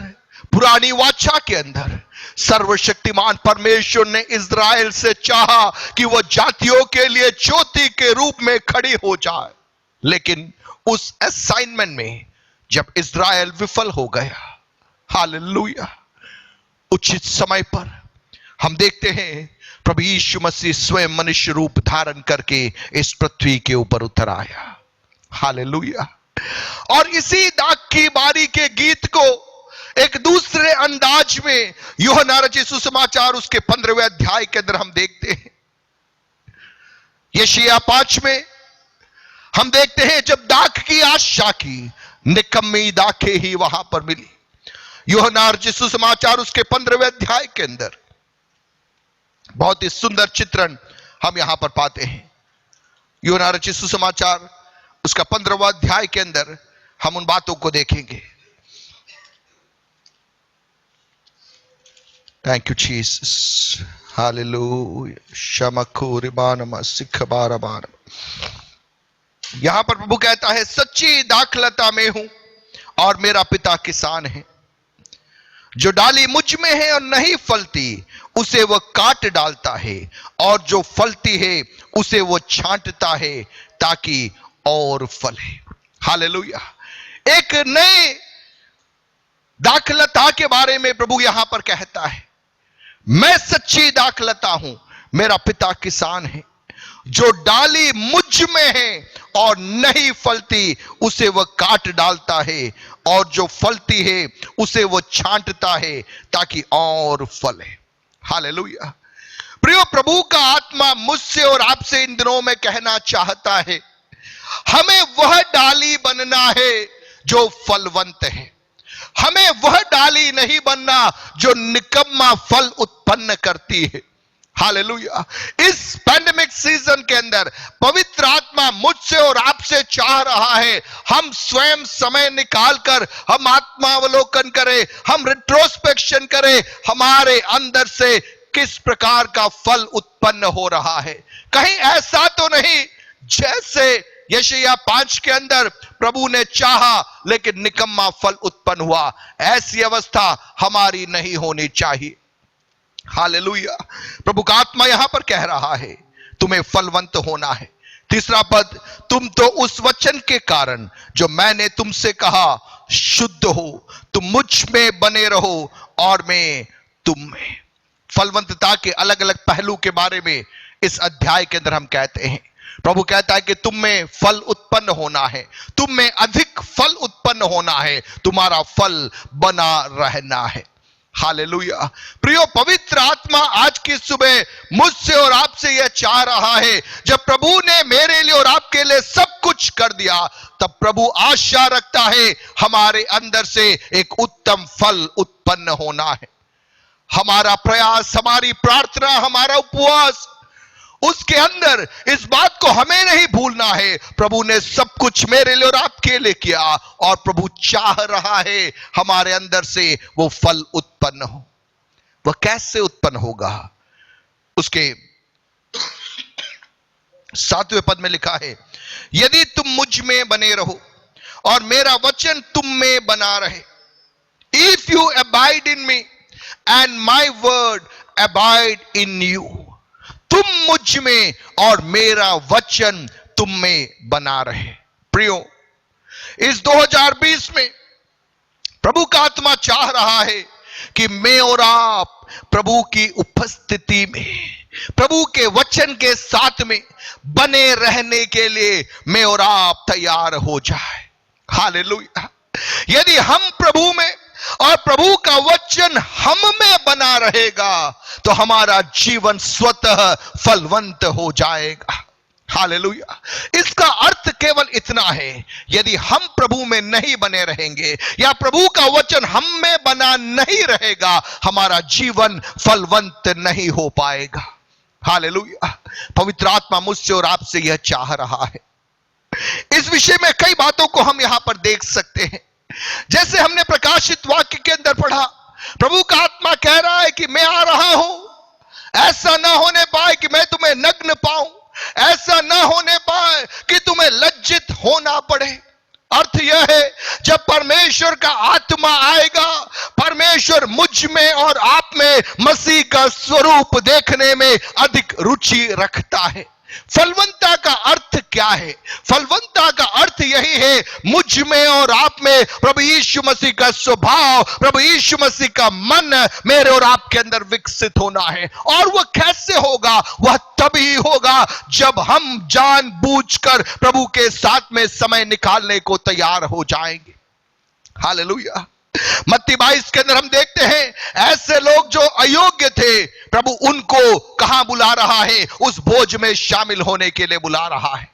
पुरानी वाचा के अंदर सर्वशक्तिमान परमेश्वर ने इज़राइल से चाहा कि वह जातियों के लिए ज्योति के रूप में खड़ी हो जाए। लेकिन उस असाइनमेंट में जब इज़राइल विफल हो गया, हालेलुया, उचित समय पर हम देखते हैं प्रभु यीशु मसीह स्वयं मनुष्य रूप धारण करके इस पृथ्वी के ऊपर उतर आया। हालेलुया। और इसी दाख की बारी के गीत को एक दूसरे अंदाज में यूहन्ना रचित सुसमाचार उसके 15वें अध्याय के अंदर हम देखते हैं। यशायाह 5 में हम देखते हैं, जब दाख की आशा की, निकम्मी दाखें ही वहां पर मिली। यूहन्ना रचित सुसमाचार उसके 15वें अध्याय के अंदर बहुत ही सुंदर चित्रण हम यहां पर पाते हैं। यूहन्ना रचित सुसमाचार उसका 15वां अध्याय के अंदर हम उन बातों को देखेंगे। Thank you Jesus, hallelujah. शमखुरिबानमा सिखबारबार। यहां पर प्रभु कहता है, सच्ची दाखलता में हूं और मेरा पिता किसान है। जो डाली मुझ में है और नहीं फलती उसे वह काट डालता है, और जो फलती है उसे वह छांटता है ताकि और फले। हालेलुया। एक नए दाखलता के बारे में प्रभु यहां पर कहता है, मैं सच्ची दाखलता हूं, मेरा पिता किसान है। जो डाली मुझ में है और नहीं फलती उसे वह काट डालता है, और जो फलती है उसे वह छांटता है ताकि और फले। हालेलुया। प्रियो, प्रभु का आत्मा मुझसे और आपसे इन दिनों में कहना चाहता है, हमें वह डाली बनना है जो फलवंत है। हमें वह डाली नहीं बनना जो निकम्मा फल उत्पन्न करती है। हालेलुया। इस पैंडेमिक सीजन के अंदर पवित्र आत्मा मुझसे और आपसे चाह रहा है, हम स्वयं समय निकालकर हम आत्मावलोकन करें, हम रिट्रोस्पेक्शन करें, हमारे अंदर से किस प्रकार का फल उत्पन्न हो रहा है। कहीं ऐसा तो नहीं जैसे यशायाह 5 के अंदर प्रभु ने चाहा लेकिन निकम्मा फल उत्पन्न हुआ। ऐसी अवस्था हमारी नहीं होनी चाहिए। हालेलुया। प्रभु का आत्मा यहां पर कह रहा है तुम्हें फलवंत होना है। तीसरा पद, तुम तो उस वचन के कारण जो मैंने तुमसे कहा शुद्ध हो, तुम मुझ में बने रहो और मैं तुम में। फलवंतता के अलग अलग पहलू के बारे में इस अध्याय के अंदर हम कहते हैं। प्रभु कहता है कि तुम में फल उत्पन्न होना है, तुम में अधिक फल उत्पन्न होना है, तुम्हारा फल बना रहना है। हालेलुया। प्रियो, पवित्र आत्मा आज की सुबह मुझसे और आपसे यह चाह रहा है, जब प्रभु ने मेरे लिए और आपके लिए सब कुछ कर दिया, तब प्रभु आशा रखता है हमारे अंदर से एक उत्तम फल उत्पन्न होना है। हमारा प्रयास, हमारी प्रार्थना, हमारा उपवास, उसके अंदर इस बात को हमें नहीं भूलना है, प्रभु ने सब कुछ मेरे लिए और आपके लिए किया, और प्रभु चाह रहा है हमारे अंदर से वो फल उत्पन्न हो। वह कैसे उत्पन्न होगा? उसके 7वें पद में लिखा है, यदि तुम मुझ में बने रहो और मेरा वचन तुम में बना रहे, if you abide in me and my word abide in you, तुम मुझ में और मेरा वचन तुम में बना रहे। प्रियो, इस 2020 में प्रभु का आत्मा चाह रहा है कि मैं और आप प्रभु की उपस्थिति में, प्रभु के वचन के साथ में बने रहने के लिए मैं और आप तैयार हो जाए। हालेलुया। यदि हम प्रभु में और प्रभु का वचन हम में बना रहेगा तो हमारा जीवन स्वतः फलवंत हो जाएगा। हालेलुया। इसका अर्थ केवल इतना है, यदि हम प्रभु में नहीं बने रहेंगे या प्रभु का वचन हम में बना नहीं रहेगा, हमारा जीवन फलवंत नहीं हो पाएगा। हालेलुया। पवित्र आत्मा मुझसे और आपसे यह चाह रहा है। इस विषय में कई बातों को हम यहां पर देख सकते हैं। जैसे हमने प्रकाशित वाक्य के अंदर पढ़ा, प्रभु का आत्मा कह रहा है कि मैं आ रहा हूं, ऐसा ना होने पाए कि मैं तुम्हें नग्न पाऊं, ऐसा ना होने पाए कि तुम्हें लज्जित होना पड़े। अर्थ यह है, जब परमेश्वर का आत्मा आएगा, परमेश्वर मुझ में और आप में मसीह का स्वरूप देखने में अधिक रुचि रखता है। फलवंता का अर्थ क्या है? फलवंता का अर्थ यही है, मुझ में और आप में प्रभु यीशु मसीह का स्वभाव, प्रभु यीशु मसीह का मन मेरे और आपके अंदर विकसित होना है। और वह कैसे होगा? वह तभी होगा जब हम जानबूझकर प्रभु के साथ में समय निकालने को तैयार हो जाएंगे। हालेलुया। मत्ती 22 के अंदर हम देखते हैं, ऐसे लोग जो अयोग्य थे, प्रभु उनको कहां बुला रहा है? उस भोज में शामिल होने के लिए बुला रहा है।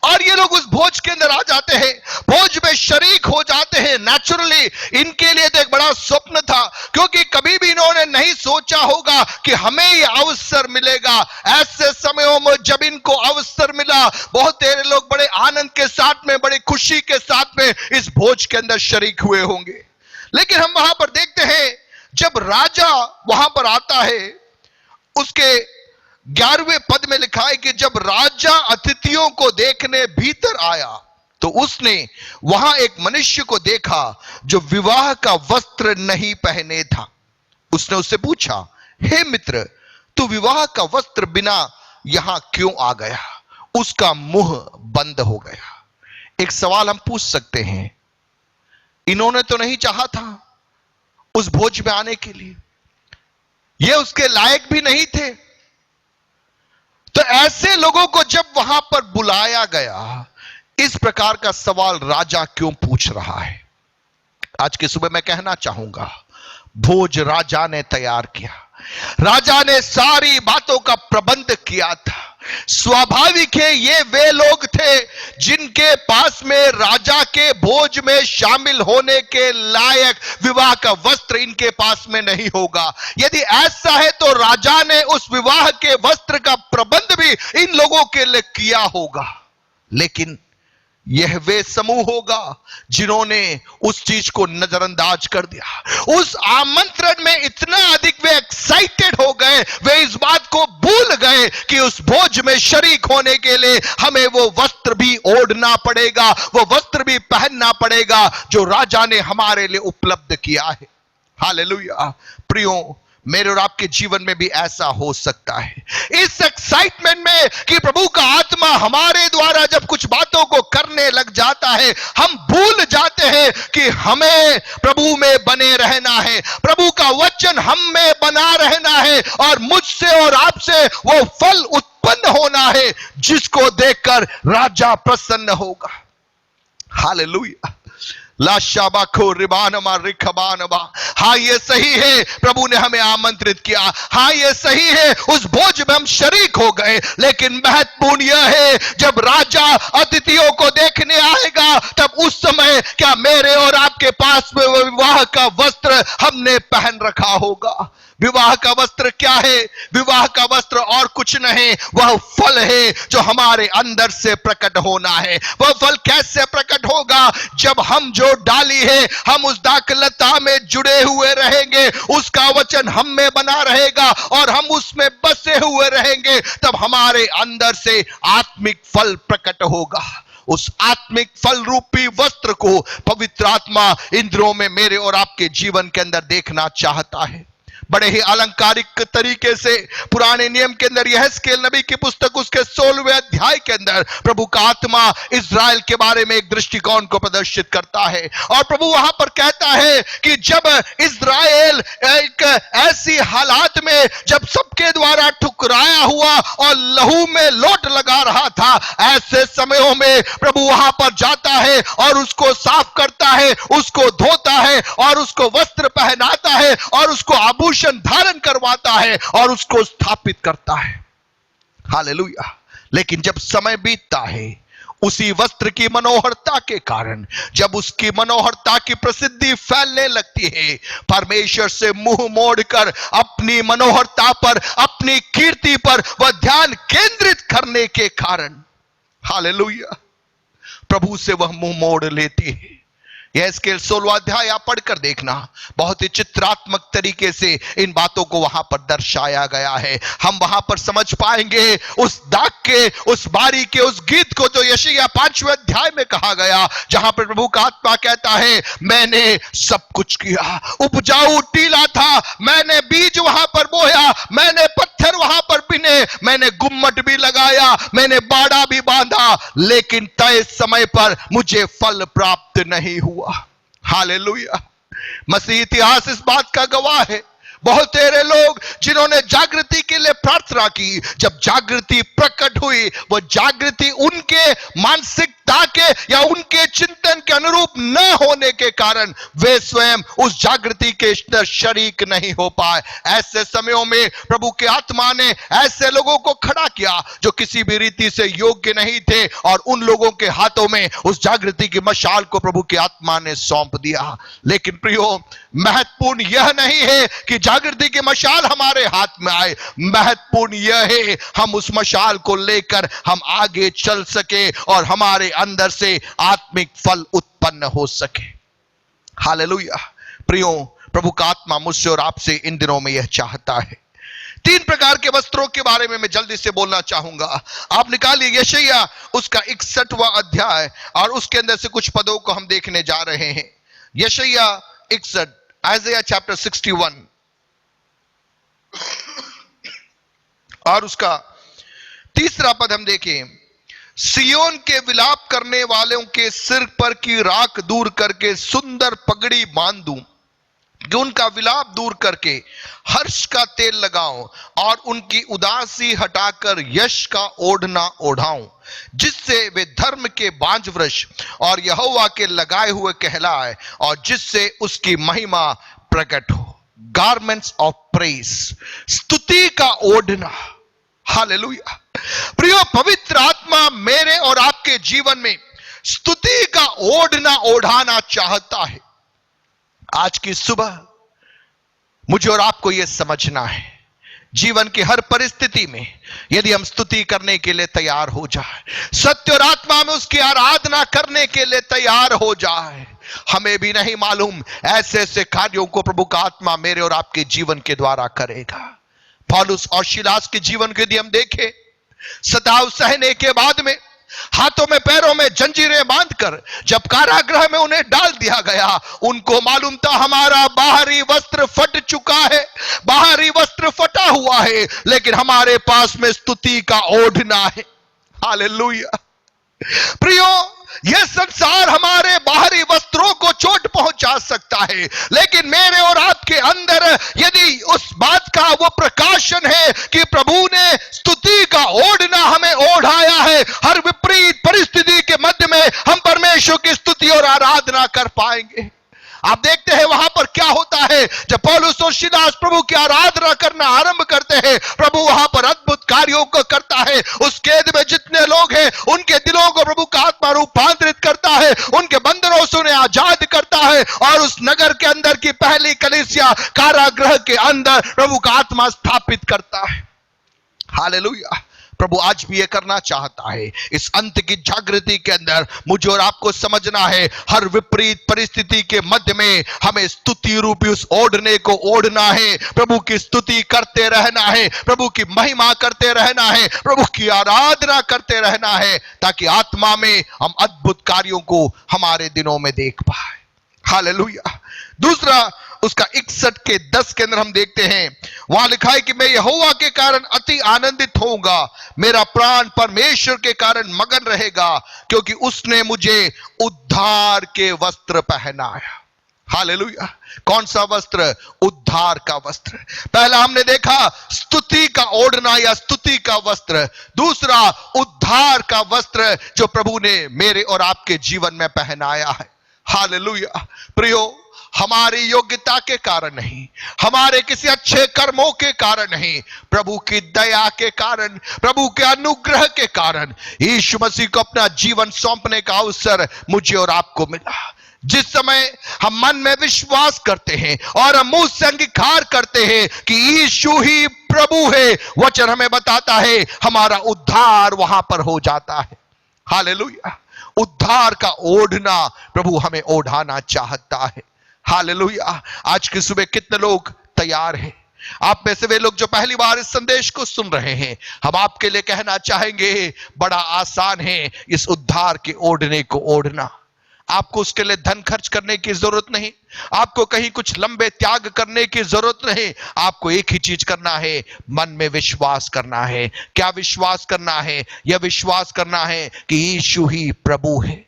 और ये लोग उस भोज के अंदर आ जाते हैं, भोज में शरीक हो जाते हैं। नेचुरली इनके लिए तो एक बड़ा स्वप्न था, क्योंकि कभी भी इन्होंने नहीं सोचा होगा कि हमें ये अवसर मिलेगा। ऐसे समयों में जब इनको अवसर मिला, बहुत सारे लोग बड़े आनंद के साथ में, बड़ी खुशी के साथ में इस भोज के अंदर शरीक हुए होंगे। लेकिन हम वहां पर देखते हैं, जब राजा वहां पर आता है, उसके 11वें पद में लिखा है कि जब राजा अतिथियों को देखने भीतर आया तो उसने वहां एक मनुष्य को देखा जो विवाह का वस्त्र नहीं पहने था। उसने उससे पूछा, हे मित्र, तू विवाह का वस्त्र बिना यहां क्यों आ गया? उसका मुंह बंद हो गया। एक सवाल हम पूछ सकते हैं, इन्होंने तो नहीं चाहा था उस भोज में आने के लिए, ये उसके लायक भी नहीं थे, तो ऐसे लोगों को जब वहां पर बुलाया गया, इस प्रकार का सवाल राजा क्यों पूछ रहा है? आज की सुबह मैं कहना चाहूंगा, भोज राजा ने तैयार किया, राजा ने सारी बातों का प्रबंध किया था। स्वाभाविक है, ये वे लोग थे जिनके पास में राजा के भोज में शामिल होने के लायक विवाह का वस्त्र इनके पास में नहीं होगा। यदि ऐसा है तो राजा ने उस विवाह के वस्त्र का प्रबंध भी इन लोगों के लिए किया होगा। लेकिन यह वे समूह होगा जिन्होंने उस चीज को नजरअंदाज कर दिया। उस आमंत्रण में इतना अधिक वे एक्साइटेड हो गए, वे इस बात को भूल गए कि उस भोज में शरीक होने के लिए हमें वो वस्त्र भी ओढ़ना पड़ेगा, वो वस्त्र भी पहनना पड़ेगा जो राजा ने हमारे लिए उपलब्ध किया है। हालेलुया। प्रियो, मेरे और आपके जीवन में भी ऐसा हो सकता है। इस एक्साइटमेंट में कि प्रभु का आत्मा हमारे द्वारा जब कुछ बातों को करने लग जाता है, हम भूल जाते हैं कि हमें प्रभु में बने रहना है, प्रभु का वचन हम में बना रहना है और मुझसे और आपसे वो फल उत्पन्न होना है जिसको देखकर राजा प्रसन्न होगा। हालेलुया। लाशाबाखो रिबानमा रिखबानबा। हाँ, ये सही है, प्रभु ने हमें आमंत्रित किया। हाँ, ये सही है, उस भोज में हम शरीक हो गए। लेकिन महत्वपूर्ण यह है, जब राजा अतिथियों को देखने आएगा, तब उस समय क्या मेरे और आपके पास में विवाह का वस्त्र हमने पहन रखा होगा? विवाह का वस्त्र क्या है? विवाह का वस्त्र और कुछ नहीं, वह फल है जो हमारे अंदर से प्रकट होना है। वह फल कैसे प्रकट होगा? जब हम जो डाली है, हम उस दाखलता में जुड़े हुए रहेंगे, उसका वचन हम में बना रहेगा और हम उसमें बसे हुए रहेंगे, तब हमारे अंदर से आत्मिक फल प्रकट होगा। उस आत्मिक फल रूपी वस्त्र को पवित्र आत्मा इन दिनों में मेरे और आपके जीवन के अंदर देखना चाहता है। बड़े ही अलंकारिक तरीके से पुराने नियम के अंदर यहेजकेल नबी की पुस्तक उसके 16वें अध्याय के अंदर प्रभु का आत्मा इज़राइल के बारे में एक दृष्टिकोण को प्रदर्शित करता है और प्रभु वहां पर कहता है कि जब इज़राइल एक ऐसी हालात में, जब सबके द्वारा ठुकराया हुआ और लहू में लोट लगा रहा था, ऐसे समयों में प्रभु वहां पर जाता है और उसको साफ करता है, उसको धोता है और उसको वस्त्र पहनाता है और उसको आभूषण धारण करवाता है और उसको स्थापित करता है। हालेलुया। लेकिन जब समय बीतता है, उसी वस्त्र की मनोहरता के कारण, जब उसकी मनोहरता की प्रसिद्धि फैलने लगती है, परमेश्वर से मुंह मोड़कर अपनी मनोहरता पर, अपनी कीर्ति पर वह ध्यान केंद्रित करने के कारण, हालेलुया, प्रभु से वह मुंह मोड़ लेती है। यहेजकेल 16वां अध्याय आप पढ़कर देखना, बहुत ही चित्रात्मक तरीके से इन बातों को वहां पर दर्शाया गया है। हम वहां पर समझ पाएंगे उस दाग के, उस बारी के, उस गीत को जो यशायाह 5वें अध्याय में कहा गया, जहां पर प्रभु का आत्मा कहता है, मैंने सब कुछ किया, उपजाऊ टीला था, मैंने बीज वहां पर बोया, मैंने पत्थर वहां पर बिने, मैंने गुम्मट भी लगाया, मैंने बाड़ा भी बांधा, लेकिन तय समय पर मुझे फल प्राप्त नहीं हुआ। हालेलुया। मसीह इतिहास इस बात का गवाह है। बहुत तेरे लोग जिन्होंने जागृति के लिए प्रार्थना की, जब जागृति प्रकट हुई, वो जागृति उनके मानसिकता के या उनके चिंतन के अनुरूप न होने के कारण वे स्वयं उस जागृति के शरीक नहीं हो पाए। ऐसे समयों में प्रभु के आत्मा ने ऐसे लोगों को खड़ा किया जो किसी भी रीति से योग्य नहीं थे और उन लोगों के हाथों में उस जागृति की मशाल को प्रभु के आत्मा ने सौंप दिया। लेकिन प्रियो, महत्वपूर्ण यह नहीं है कि जागृति की मशाल हमारे हाथ में आए, महत्वपूर्ण यह है हम उस मशाल को लेकर हम आगे चल सके और हमारे अंदर से आत्मिक फल उत्पन्न हो सके। हालेलुया। प्रियो, प्रभु का आत्मा मुझसे और आपसे इन दिनों में यह चाहता है। 3 प्रकार के वस्त्रों के बारे में मैं जल्दी से बोलना चाहूंगा। आप निकालिए यशायाह उसका 61वां अध्याय और उसके अंदर से कुछ पदों को हम देखने जा रहे हैं। यशायाह 61, आइज़ाया चैप्टर 61 और उसका 3रा पद हम देखें। सियोन के विलाप करने वालों के सिर पर की राख दूर करके सुंदर पगड़ी बांध दूं, कि उनका विलाप दूर करके हर्ष का तेल लगाऊं और उनकी उदासी हटाकर यश का ओढ़ना ओढ़ाऊं, जिससे वे धर्म के बांझ वृक्ष और यहोवा के लगाए हुए कहलाए और जिससे उसकी महिमा प्रकट हो। गारमेंट्स ऑफ प्रेज, स्तुति का ओढ़ना। हालेलुया। प्रियो, पवित्र आत्मा मेरे और आपके जीवन में स्तुति का ओढ़ना ओढ़ाना चाहता है। आज की सुबह मुझे और आपको यह समझना है, जीवन की हर परिस्थिति में यदि हम स्तुति करने के लिए तैयार हो जाए, सत्य और आत्मा में उसकी आराधना करने के लिए तैयार हो जाए, हमें भी नहीं मालूम ऐसे ऐसे कार्यों को प्रभु का आत्मा मेरे और आपके जीवन के द्वारा करेगा। पौलुस और सीलास के जीवन को यदि हम देखें, सताव सहने के बाद में हाथों में पैरों में जंजीरें बांधकर जब कारागृह में उन्हें डाल दिया गया, उनको मालूम था हमारा बाहरी वस्त्र फट चुका है, बाहरी वस्त्र फटा हुआ है, लेकिन हमारे पास में स्तुति का ओढ़ना है। हालेलुया। प्रियो, यह संसार हमारे बाहरी वस्त्रों को चोट पहुंचा सकता है, लेकिन मेरे और आपके अंदर यदि उस बात का वो प्रकाशन है कि प्रभु ने स्तुति का ओढ़ना हमें ओढ़ाया है, हर विपरीत परिस्थिति के मध्य में हम परमेश्वर की स्तुति और आराधना कर पाएंगे। आप देखते हैं वहां पर क्या होता है, जब पौलुस और सीलास प्रभु की आराधना करना आरंभ करते हैं, प्रभु वहां पर अद्भुत कार्यों को करता है। उस कैद में जितने लोग हैं उनके दिलों को प्रभु का आत्मा रूपांतरित करता है, उनके बंधनों से उन्हें आजाद करता है, और उस नगर के अंदर की पहली कलीसिया कारागृह के अंदर प्रभु का आत्मा स्थापित करता है। हालेलुया। प्रभु आज भी यह करना चाहता है। इस अंत की जागृति के अंदर मुझे और आपको समझना है, हर विपरीत परिस्थिति के मध्य में हमें स्तुति रूपी उस ओढ़ने को ओढ़ना है, प्रभु की स्तुति करते रहना है, प्रभु की महिमा करते रहना है, प्रभु की आराधना करते रहना है, ताकि आत्मा में हम अद्भुत कार्यों को हमारे दिनों में देख पाए। हालेलुया। दूसरा, उसका 61 के 10 के अंदर हम देखते हैं, वहां लिखा है कि मैं यहोवा के कारण अति आनंदित होऊंगा, मेरा प्राण परमेश्वर के कारण मगन रहेगा, क्योंकि उसने मुझे उद्धार के वस्त्र पहनाया। हालेलुया। कौन सा वस्त्र? उद्धार का वस्त्र। पहला हमने देखा स्तुति का ओढ़ना या स्तुति का वस्त्र, दूसरा उद्धार का वस्त्र जो प्रभु ने मेरे और आपके जीवन में पहनाया है। हालेलुया। प्रियो, हमारी योग्यता के कारण नहीं, हमारे किसी अच्छे कर्मों के कारण नहीं, प्रभु की दया के कारण, प्रभु के अनुग्रह के कारण यीशु मसीह को अपना जीवन सौंपने का अवसर मुझे और आपको मिला। जिस समय हम मन में विश्वास करते हैं और हम मुंह से अंगीकार करते हैं कि यीशु ही प्रभु है, वचन हमें बताता है हमारा उद्धार वहां पर हो जाता है। हालेलुया। उद्धार का ओढ़ना प्रभु हमें ओढ़ाना चाहता है। हालेलुया। आज की सुबह कितने लोग तैयार हैं? आप में से वे लोग जो पहली बार इस संदेश को सुन रहे हैं, हम आपके लिए कहना चाहेंगे, बड़ा आसान है इस उद्धार के ओढ़ने को ओढ़ना। आपको उसके लिए धन खर्च करने की जरूरत नहीं, आपको कहीं कुछ लंबे त्याग करने की जरूरत नहीं। आपको एक ही चीज करना है, मन में विश्वास करना है। क्या विश्वास करना है? यह विश्वास करना है कि यीशु ही प्रभु है।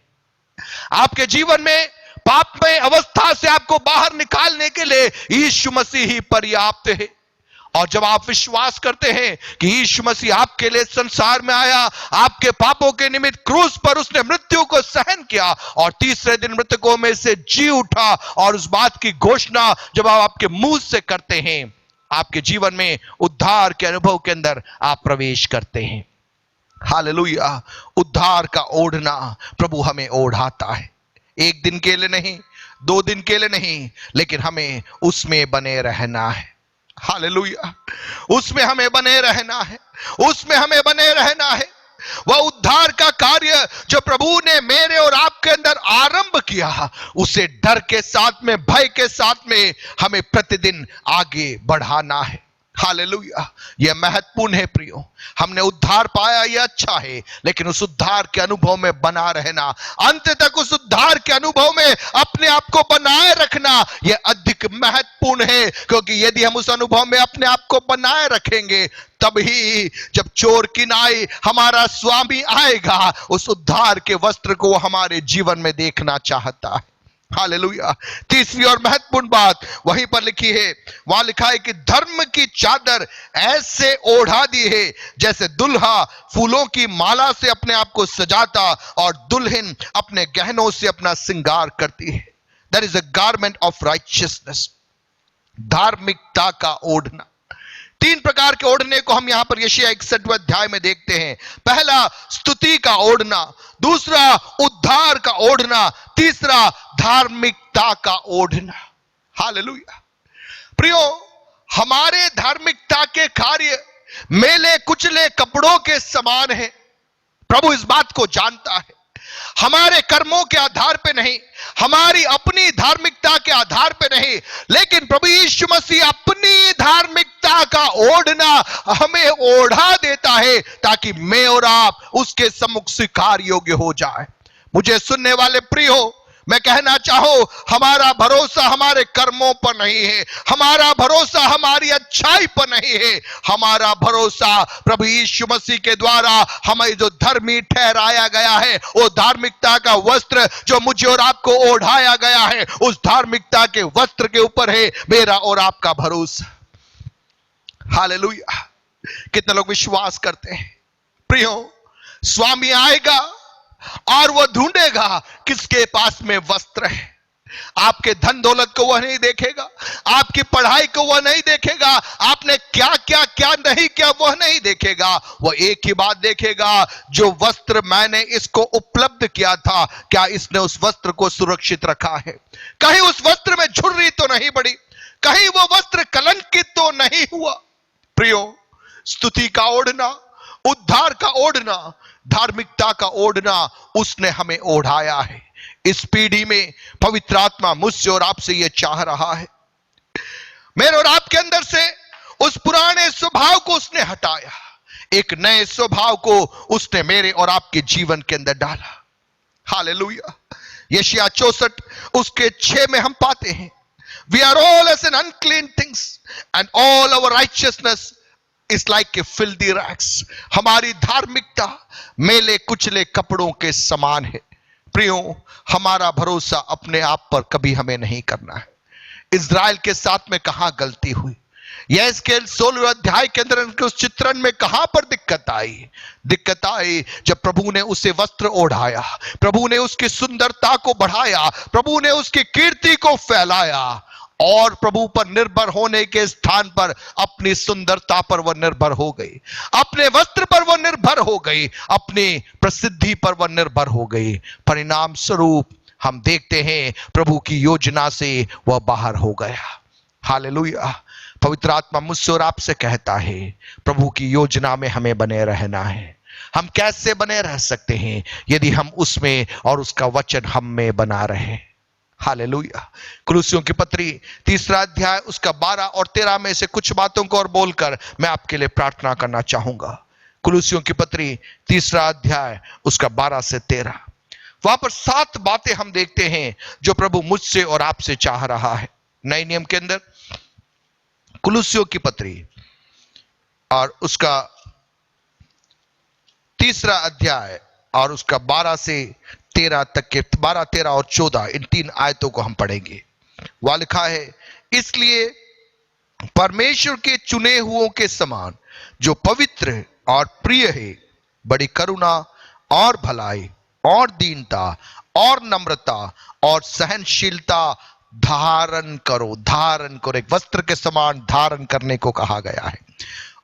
आपके जीवन में पापमय अवस्था से आपको बाहर निकालने के लिए यीशु मसीह ही पर्याप्त है। और जब आप विश्वास करते हैं कि यीशु मसीह आपके लिए संसार में आया, आपके पापों के निमित्त क्रूस पर उसने मृत्यु को सहन किया और तीसरे दिन मृतकों में से जी उठा, और उस बात की घोषणा जब आप आपके मुंह से करते हैं, आपके जीवन में उद्धार के अनुभव के अंदर आप प्रवेश करते हैं। हालेलुया। उद्धार का ओढ़ना प्रभु हमें ओढ़ाता है। एक दिन के लिए नहीं, 2 दिन के लिए नहीं, लेकिन हमें उसमें बने रहना है। हालेलुया। उसमें हमें बने रहना है, उसमें हमें बने रहना है। वह उद्धार का कार्य जो प्रभु ने मेरे और आपके अंदर आरंभ किया, उसे डर के साथ में, भय के साथ में हमें प्रतिदिन आगे बढ़ाना है। हालेलुया। यह महत्वपूर्ण है प्रियो। हमने उद्धार पाया, यह अच्छा है, लेकिन उस उद्धार के अनुभव में बना रहना, अंत तक उस उद्धार के अनुभव में अपने आप को बनाए रखना, यह अधिक महत्वपूर्ण है। क्योंकि यदि हम उस अनुभव में अपने आप को बनाए रखेंगे, तभी जब चोर किनाई हमारा स्वामी आएगा, उस उद्धार के वस्त्र को हमारे जीवन में देखना चाहता है। हालेलुया। तीसरी और महत्वपूर्ण बात वहीं पर लिखी है, वहां लिखा है कि धर्म की चादर ऐसे ओढ़ा दी है जैसे दुल्हा फूलों की माला से अपने आप को सजाता और दुल्हन अपने गहनों से अपना श्रृंगार करती है। That is a garment of righteousness. धार्मिकता का ओढ़ना। 3 प्रकार के ओढ़ने को हम यहां पर यशायाह 61वें अध्याय में देखते हैं। पहला स्तुति का ओढ़ना, दूसरा उद्धार का ओढ़ना, तीसरा धार्मिकता का ओढ़ना। हालेलुया। प्रियो, हमारे धार्मिकता के कार्य मेले कुचले कपड़ों के समान है। प्रभु इस बात को जानता है। हमारे कर्मों के आधार पे नहीं, हमारी अपनी धार्मिकता के आधार पे नहीं, लेकिन प्रभु यीशु मसीह अपनी धार्मिकता का ओढ़ना हमें ओढ़ा देता है ताकि मैं और आप उसके सम्मुख स्वीकार योग्य हो जाए। मुझे सुनने वाले प्रियो, मैं कहना चाहूं, हमारा भरोसा हमारे कर्मों पर नहीं है, हमारा भरोसा हमारी अच्छाई पर नहीं है, हमारा भरोसा प्रभु यीशु मसीह के द्वारा हमें जो धर्मी ठहराया गया है, वो धार्मिकता का वस्त्र जो मुझे और आपको ओढ़ाया गया है, उस धार्मिकता के वस्त्र के ऊपर है मेरा और आपका भरोसा। हालेलुया। कितने लोग विश्वास करते हैं प्रियो, स्वामी आएगा और वह ढूंढेगा किसके पास में वस्त्र है। आपके धन दौलत को वह नहीं देखेगा, आपकी पढ़ाई को वह नहीं देखेगा, आपने क्या क्या क्या नहीं किया वह नहीं देखेगा। वह एक ही बात देखेगा, जो वस्त्र मैंने इसको उपलब्ध किया था, क्या इसने उस वस्त्र को सुरक्षित रखा है, कहीं उस वस्त्र में झुर्री तो नहीं पड़ी, कहीं वो वस्त्र कलंकित तो नहीं हुआ। प्रियो, स्तुति का ओढ़ना, उद्धार का ओढ़ना, धार्मिकता का ओढ़ना उसने हमें ओढ़ाया है। इस पीढ़ी में पवित्र आत्मा मुझसे और आपसे यह चाह रहा है, मेरे और आपके अंदर से उस पुराने स्वभाव को उसने हटाया, एक नए स्वभाव को उसने मेरे और आपके जीवन के अंदर डाला। हालेलुया। यशायाह 64 उसके 6 में हम पाते हैं, we are all as an unclean things and all our righteousness is like a filthy rags. हमारी धार्मिकता मेले कुचले कपड़ों के समान है। प्रियो, हमारा भरोसा अपने आप पर कभी हमें नहीं करना है। इज़राइल के साथ में कहां गलती हुई, यहेजकेल 16वें अध्याय के अंदर उनके उस चित्रण में कहां पर दिक्कत आई जब प्रभु ने उसे वस्त्र ओढ़ाया, प्रभु ने उसकी सुंदरता को बढ़ाया, प्रभु ने उसकी कीर्ति को फैलाया और प्रभु पर निर्भर होने के स्थान पर अपनी सुंदरता पर वह निर्भर हो गई, अपने वस्त्र पर वह निर्भर हो गई, अपनी प्रसिद्धि पर वह निर्भर हो गई। परिणाम स्वरूप हम देखते हैं प्रभु की योजना से वह बाहर हो गया। हालेलुया। पवित्र आत्मा मुझसे और आपसे कहता है, प्रभु की योजना में हमें बने रहना है। हम कैसे बने रह सकते हैं? यदि हम उसमें और उसका वचन हम में बना रहे। हालेलुया। कुलुस्सियों की पत्री 3 अध्याय उसका 12 और 13 में से कुछ बातों को और बोलकर मैं आपके लिए प्रार्थना करना चाहूंगा। कुलुस्सियों की पत्री 3 अध्याय उसका 12 से 13, वहां पर 7 बातें हम देखते हैं जो प्रभु मुझसे और आपसे चाह रहा है। नए नियम के अंदर कुलुस्सियों की पत्री और उसका 3 अध्याय और उसका 12 से 13 तक के 12, 13 और 14 इन 3 आयतों को हम पढ़ेंगे। वहां लिखा है, इसलिए परमेश्वर के चुने हुओं के समान जो पवित्र और प्रिय है, बड़ी करुणा और भलाई और दीनता और नम्रता और सहनशीलता धारण करो। एक वस्त्र के समान धारण करने को कहा गया है।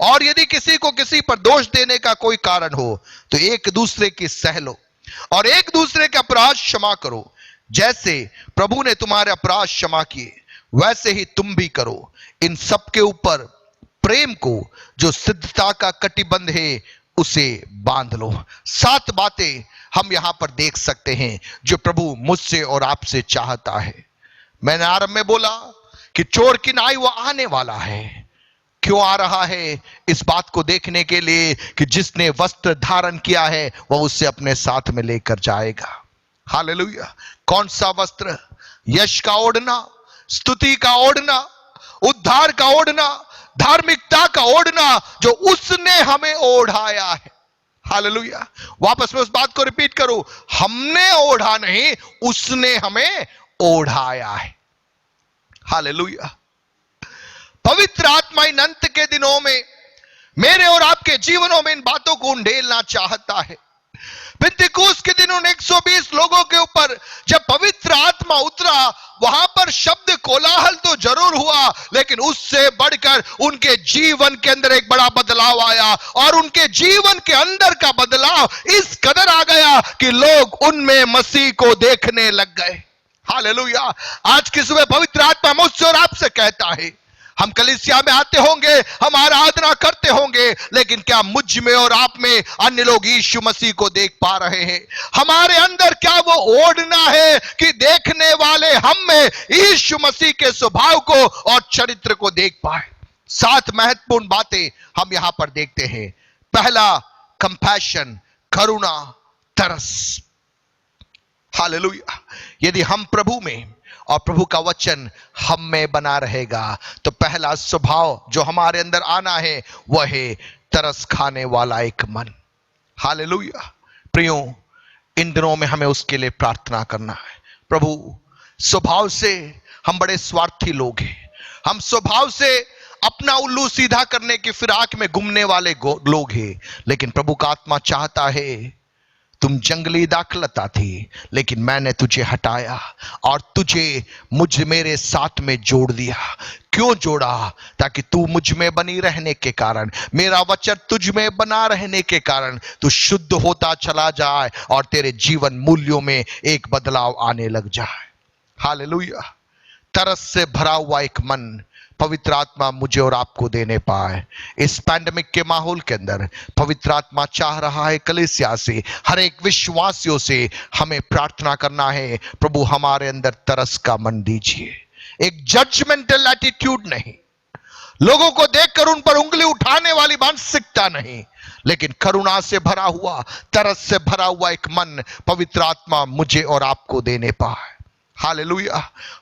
और यदि किसी को किसी पर दोष देने का कोई कारण हो तो एक दूसरे की सह लो और एक दूसरे के अपराध क्षमा करो। जैसे प्रभु ने तुम्हारे अपराध क्षमा किए वैसे ही तुम भी करो। इन सब के ऊपर प्रेम को जो सिद्धता का कटिबंध है उसे बांध लो। 7 बातें हम यहां पर देख सकते हैं जो प्रभु मुझसे और आपसे चाहता है। मैंने आरंभ में बोला कि चोर की नाई वो आने वाला है। क्यों आ रहा है? इस बात को देखने के लिए कि जिसने वस्त्र धारण किया है वह उसे अपने साथ में लेकर जाएगा। हालेलुया। कौन सा वस्त्र? यश का ओढ़ना, स्तुति का ओढ़ना, उद्धार का ओढ़ना, धार्मिकता का ओढ़ना जो उसने हमें ओढ़ाया है। हालेलुया। वापस मैं उस बात को रिपीट करूं, हमने ओढ़ा नहीं, उसने हमें ओढ़ाया है। हालेलुया। पवित्र आत्मा इन अंत के दिनों में मेरे और आपके जीवनों में इन बातों को उंडेलना चाहता है। पिंतेकुस्त के दिनों 120 लोगों के ऊपर जब पवित्र आत्मा उतरा, वहां पर शब्द कोलाहल तो जरूर हुआ, लेकिन उससे बढ़कर उनके जीवन के अंदर एक बड़ा बदलाव आया और उनके जीवन के अंदर का बदलाव इस कदर आ गया कि लोग उनमें मसीह को देखने लग गए। हालेलुया। आज की सुबह पवित्र आत्मा मुझसे और आपसे कहता है, हम कलीसिया में आते होंगे, हम आराधना करते होंगे, लेकिन क्या मुझ में और आप में अन्य लोग यीशु मसीह को देख पा रहे हैं? हमारे अंदर क्या वो ओढ़ना है कि देखने वाले हम में यीशु मसीह के स्वभाव को और चरित्र को देख पाए? 7 महत्वपूर्ण बातें हम यहां पर देखते हैं। पहला, कंपैशन, करुणा, तरस। हालेलुया। यदि हम प्रभु में और प्रभु का वचन हम में बना रहेगा तो पहला स्वभाव जो हमारे अंदर आना है वह है तरस खाने वाला एक मन। हालेलुया। प्रियो, इन दिनों में हमें उसके लिए प्रार्थना करना है। प्रभु, स्वभाव से हम बड़े स्वार्थी लोग हैं, हम स्वभाव से अपना उल्लू सीधा करने की फिराक में घूमने वाले लोग हैं, लेकिन प्रभु का आत्मा चाहता है, तुम जंगली दाखलता थी लेकिन मैंने तुझे हटाया और तुझे मेरे साथ में जोड़ दिया। क्यों जोड़ा? ताकि तू मुझ में बनी रहने के कारण, मेरा वचन तुझ में बना रहने के कारण तू शुद्ध होता चला जाए और तेरे जीवन मूल्यों में एक बदलाव आने लग जाए। हालेलुया। तरस से भरा हुआ एक मन पवित्र आत्मा मुझे और आपको देने पाए। इस पैंडेमिक के माहौल के अंदर पवित्र आत्मा चाह रहा है कलीसिया से, हर एक विश्वासियों से हमें प्रार्थना करना है, प्रभु हमारे अंदर तरस का मन दीजिए। एक जजमेंटल एटीट्यूड नहीं, लोगों को देखकर उन पर उंगली उठाने वाली मानसिकता नहीं, लेकिन करुणा से भरा हुआ, तरस से भरा हुआ एक मन पवित्र आत्मा मुझे और आपको देने पाए। हालेलुया।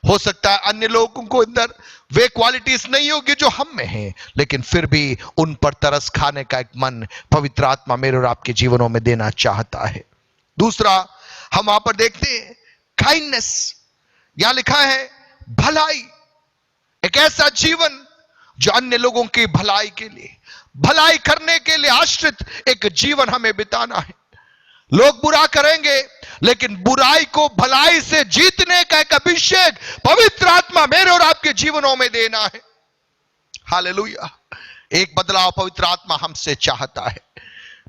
हो सकता है अन्य लोगों को अंदर वे क्वालिटीज नहीं होगी जो हम में हैं, लेकिन फिर भी उन पर तरस खाने का एक मन पवित्र आत्मा मेरे और आपके जीवनों में देना चाहता है। दूसरा, हम वहां पर देखते हैं काइंडनेस। यहां लिखा है भलाई, एक ऐसा जीवन जो अन्य लोगों की भलाई के लिए, भलाई करने के लिए आश्रित एक जीवन हमें बिताना है। लोग बुरा करेंगे लेकिन बुराई को भलाई से जीतने का एक अभिषेक पवित्र आत्मा मेरे और आपके जीवनों में देना है। हालेलुया। एक बदलाव पवित्र आत्मा हमसे चाहता है।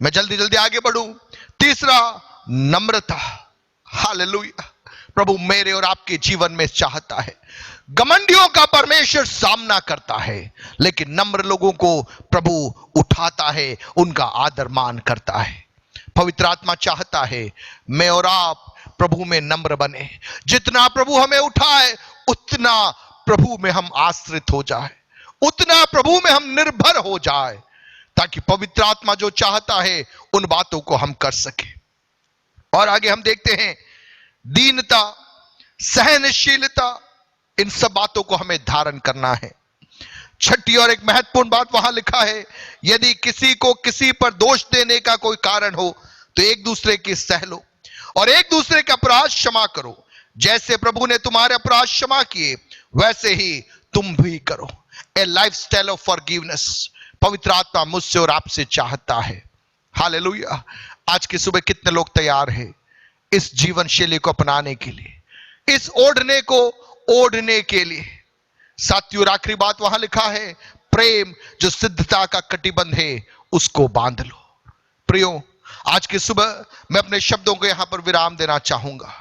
मैं जल्दी जल्दी आगे बढ़ूं। तीसरा, नम्रता। हालेलुया। प्रभु मेरे और आपके जीवन में चाहता है। घमंडियों का परमेश्वर सामना करता है, लेकिन नम्र लोगों को प्रभु उठाता है, उनका आदर मान करता है। पवित्र आत्मा चाहता है मैं और आप प्रभु में नम्र बने। जितना प्रभु हमें उठाए उतना प्रभु में हम आश्रित हो जाए, उतना प्रभु में हम निर्भर हो जाए, ताकि पवित्र आत्मा जो चाहता है उन बातों को हम कर सके। और आगे हम देखते हैं दीनता, सहनशीलता, इन सब बातों को हमें धारण करना है। छठी और एक महत्वपूर्ण बात वहां लिखा है, यदि किसी को किसी पर दोष देने का कोई कारण हो तो एक दूसरे की सह लो और एक दूसरे का अपराध क्षमा करो। जैसे प्रभु ने तुम्हारे अपराध क्षमा किए वैसे ही तुम भी करो। ए लाइफस्टाइल ऑफ फॉरगिवनेस पवित्र आत्मा मुझसे और आपसे चाहता है। हालेलुया। आज की सुबह कितने लोग तैयार हैं इस जीवन शैली को अपनाने के लिए, इस ओढ़ने को ओढ़ने के लिए? साथियों, आखिरी बात वहां लिखा है, प्रेम जो सिद्धता का कटिबंध है उसको बांध लो। प्रियो, आज की सुबह मैं अपने शब्दों को यहां पर विराम देना चाहूंगा।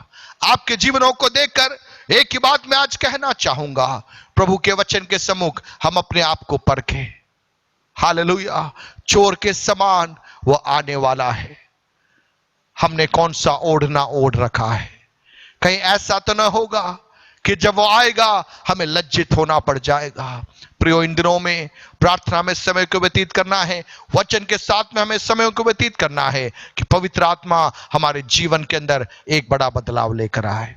आपके जीवनों को देखकर एक ही बात मैं आज कहना चाहूंगा, प्रभु के वचन के सम्मुख हम अपने आप को परखें। हालेलुया। चोर के समान वो आने वाला है। हमने कौन सा ओढ़ना ओढ़ रखा है? कहीं ऐसा तो न होगा कि जब वो आएगा हमें लज्जित होना पड़ जाएगा। प्रियो, इन दिनों में प्रार्थना में समय को व्यतीत करना है, वचन के साथ में हमें समय को व्यतीत करना है कि पवित्र आत्मा हमारे जीवन के अंदर एक बड़ा बदलाव लेकर आए।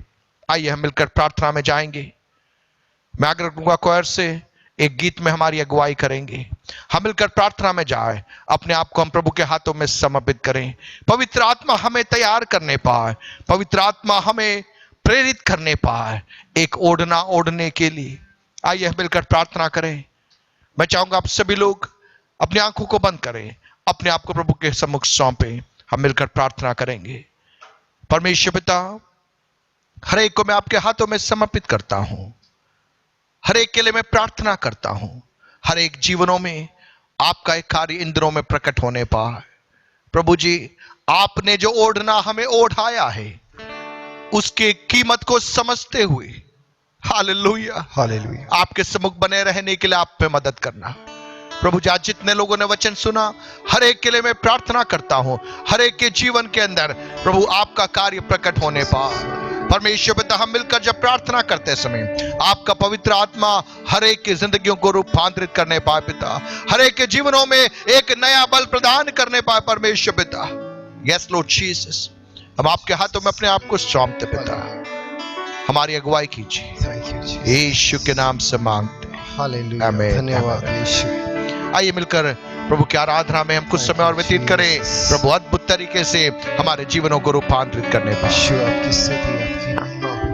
आइए हम मिलकर प्रार्थना में जाएंगे। मैं आग्रह करूंगा क्वायर से एक गीत में हमारी अगुवाई करेंगे। हम मिलकर प्रार्थना में जाए, अपने आप को हम प्रभु के हाथों में समर्पित करें। पवित्र आत्मा हमें तैयार करने पाए, पवित्र आत्मा हमें प्रेरित करने पाए एक ओढ़ना ओढ़ने के लिए। आइए हम मिलकर प्रार्थना करें। मैं चाहूंगा आप सभी लोग अपनी आंखों को बंद करें, अपने आप को प्रभु के सम्मुख सौंपें। हम मिलकर प्रार्थना करेंगे। परमेश्वर पिता, हर एक को मैं आपके हाथों में समर्पित करता हूं। हर एक के लिए मैं प्रार्थना करता हूं, हर एक जीवनों में आपका एक कार्य इन दिनों में प्रकट होने पाए। प्रभु जी, आपने जो ओढ़ना हमें ओढ़ाया है उसकी कीमत को समझते हुए, हालेलुया हालेलुया, आपके सम्मुख बने रहने के लिए आप पे मदद करना। प्रभु जी, आज जितने लोगों ने वचन सुना, हर एक के लिए मैं प्रार्थना करता हूं, हर एक के जीवन के अंदर प्रभु आपका कार्य प्रकट होने पाए। परमेश्वर पिता, हम मिलकर जब प्रार्थना करते समय आपका पवित्र आत्मा हर एक की जिंदगियों को रूपांतरित करने पाए पिता, हर एक के जीवनों में एक नया बल प्रदान करने पाए परमेश्वर पिता। यस लॉर्ड जीसस, हम आपके हाथों में अपने आप को सौंपते पिता, हमारी अगुवाई कीजिए, थैंक यू जीसस। यीशु के नाम से मांगते हैं, हालेलुया, आमीन, धन्यवाद आमीन। यीशु। आइए मिलकर प्रभु की आराधना में हम कुछ समय और व्यतीत करें, प्रभु अद्भुत तरीके से हमारे जीवनों को रूपांतरित करने पाए। यीशु आपकी स्तुति, आपकी महिमा हो।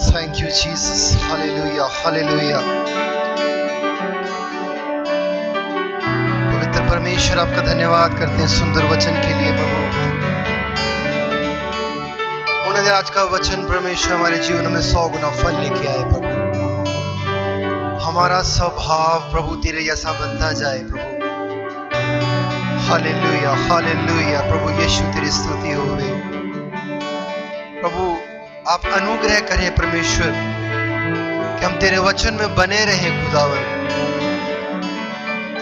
Thank you Jesus, hallelujah, hallelujah. पवित्र परमेश्वर, आपका धन्यवाद करते हैं सुंदर वचन के लिए प्रभु। उन्होंने आज का वचन परमेश्वर हमारे जीवन में 100 गुना फल लेके आए प्रभु। हमारा स्वभाव प्रभु तेरे जैसा बनता जाए प्रभु। Hallelujah, hallelujah. प्रभु यीशु तेरी स्तुति हो गई प्रभु। आप अनुग्रह करें परमेश्वर कि हम तेरे वचन में बने रहें खुदावन,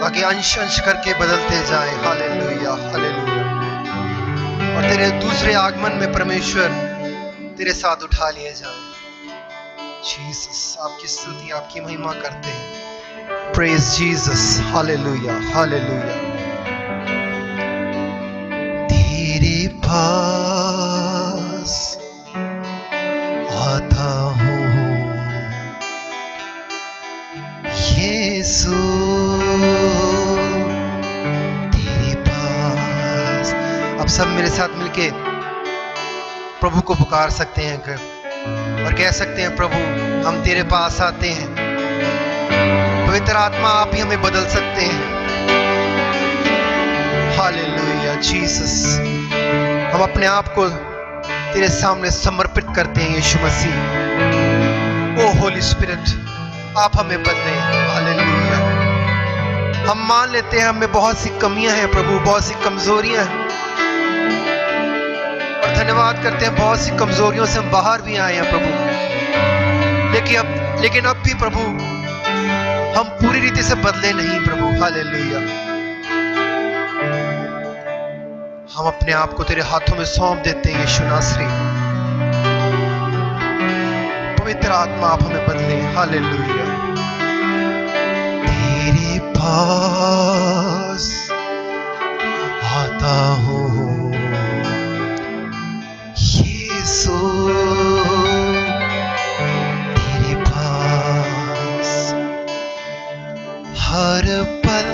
ताकि अंश अंश करके बदलते जाएं। Hallelujah, hallelujah. और तेरे दूसरे आगमन में परमेश्वर तेरे साथ उठा लिए जाएं। जीसस, आपकी स्तुति, आपकी महिमा करते हैं। Praise Jesus, hallelujah, hallelujah. तेरे पास आता हूँ यीशु, तेरे पास। अब सब मेरे साथ मिलके प्रभु को पुकार सकते हैं और कह सकते हैं, प्रभु हम तेरे पास आते हैं। पवित्र आत्मा, आप ही हमें बदल सकते हैं। हालेलुया जीसस, हम अपने आप को तेरे सामने समर्पित करते हैं यीशु मसीह। ओ होली स्पिरिट, आप हमें बदलें। हालेलुया। हम मान लेते हैं हमें बहुत सी कमियां हैं प्रभु, बहुत सी कमजोरियां हैं, और धन्यवाद करते हैं बहुत सी कमजोरियों से हम बाहर भी आए हैं प्रभु। लेकिन अब भी प्रभु हम पूरी रीति से बदले नहीं प्रभु। हालेलुया। हम अपने आप को तेरे हाथों में सौंप देते हैं यीशु नासरी। पवित्र आत्मा, आप हमें बदले। हालेलुया। तेरे पास आता हूँ यीशु, तेरे पास हर पल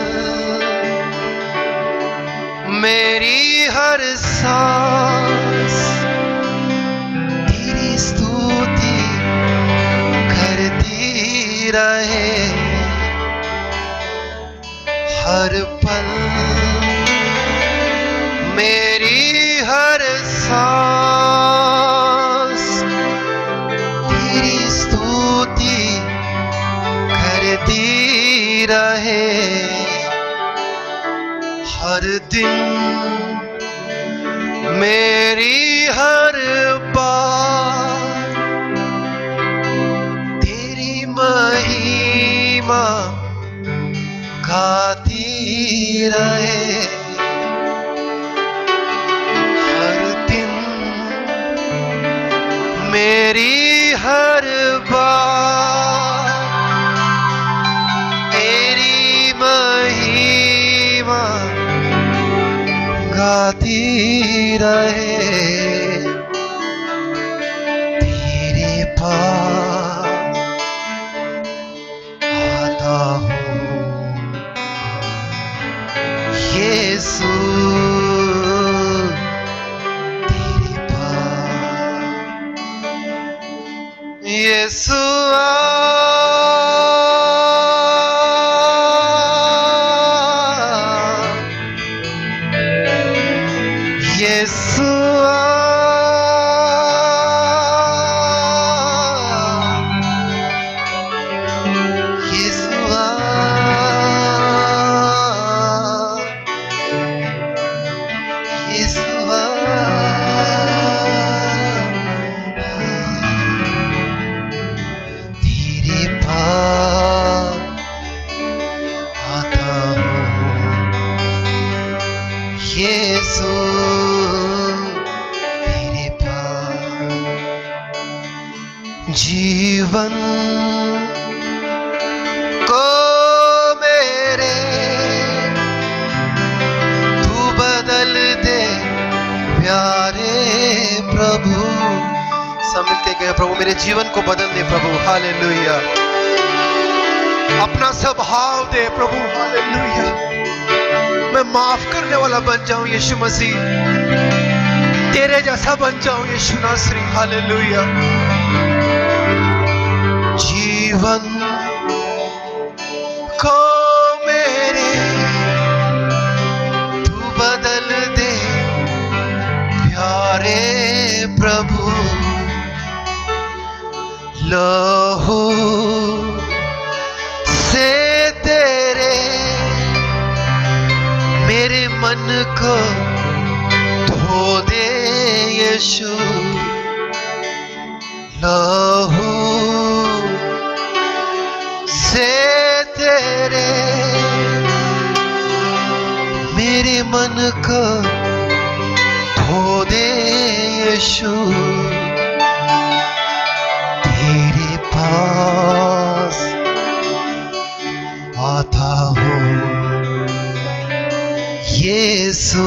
मेरी हर सांस तेरी स्तुति करती रहे। हर पल मेरी हर सांस तेरी स्तुति करती रहे। हर दिन मेरी हर बात तेरी महिमा गाती रहे। हर दिन मेरी हर बात तेरी महिमा गाती रहे। तेरे पास आता हूँ यीशु, तेरे पास यीशु यीशु तेरे पास जीवन को मेरे तू बदल दे प्यारे प्रभु। सब मिलके कहें, प्रभु मेरे जीवन को बदल दे प्रभु। हालेलुया। अपना स्वभाव दे प्रभु। हालेलुया। मैं माफ करने वाला बन जाऊं यीशु मसीह, तेरे जैसा बन जाऊं यीशु नासरी। हालेलुया। जीवन को मेरे तू बदल दे प्यारे प्रभु। लहू से तेरे मेरे मन को धो दे यीशु। लहू से तेरे मेरे मन को धो दे यीशु। तेरे पास आता हूँ यीशु,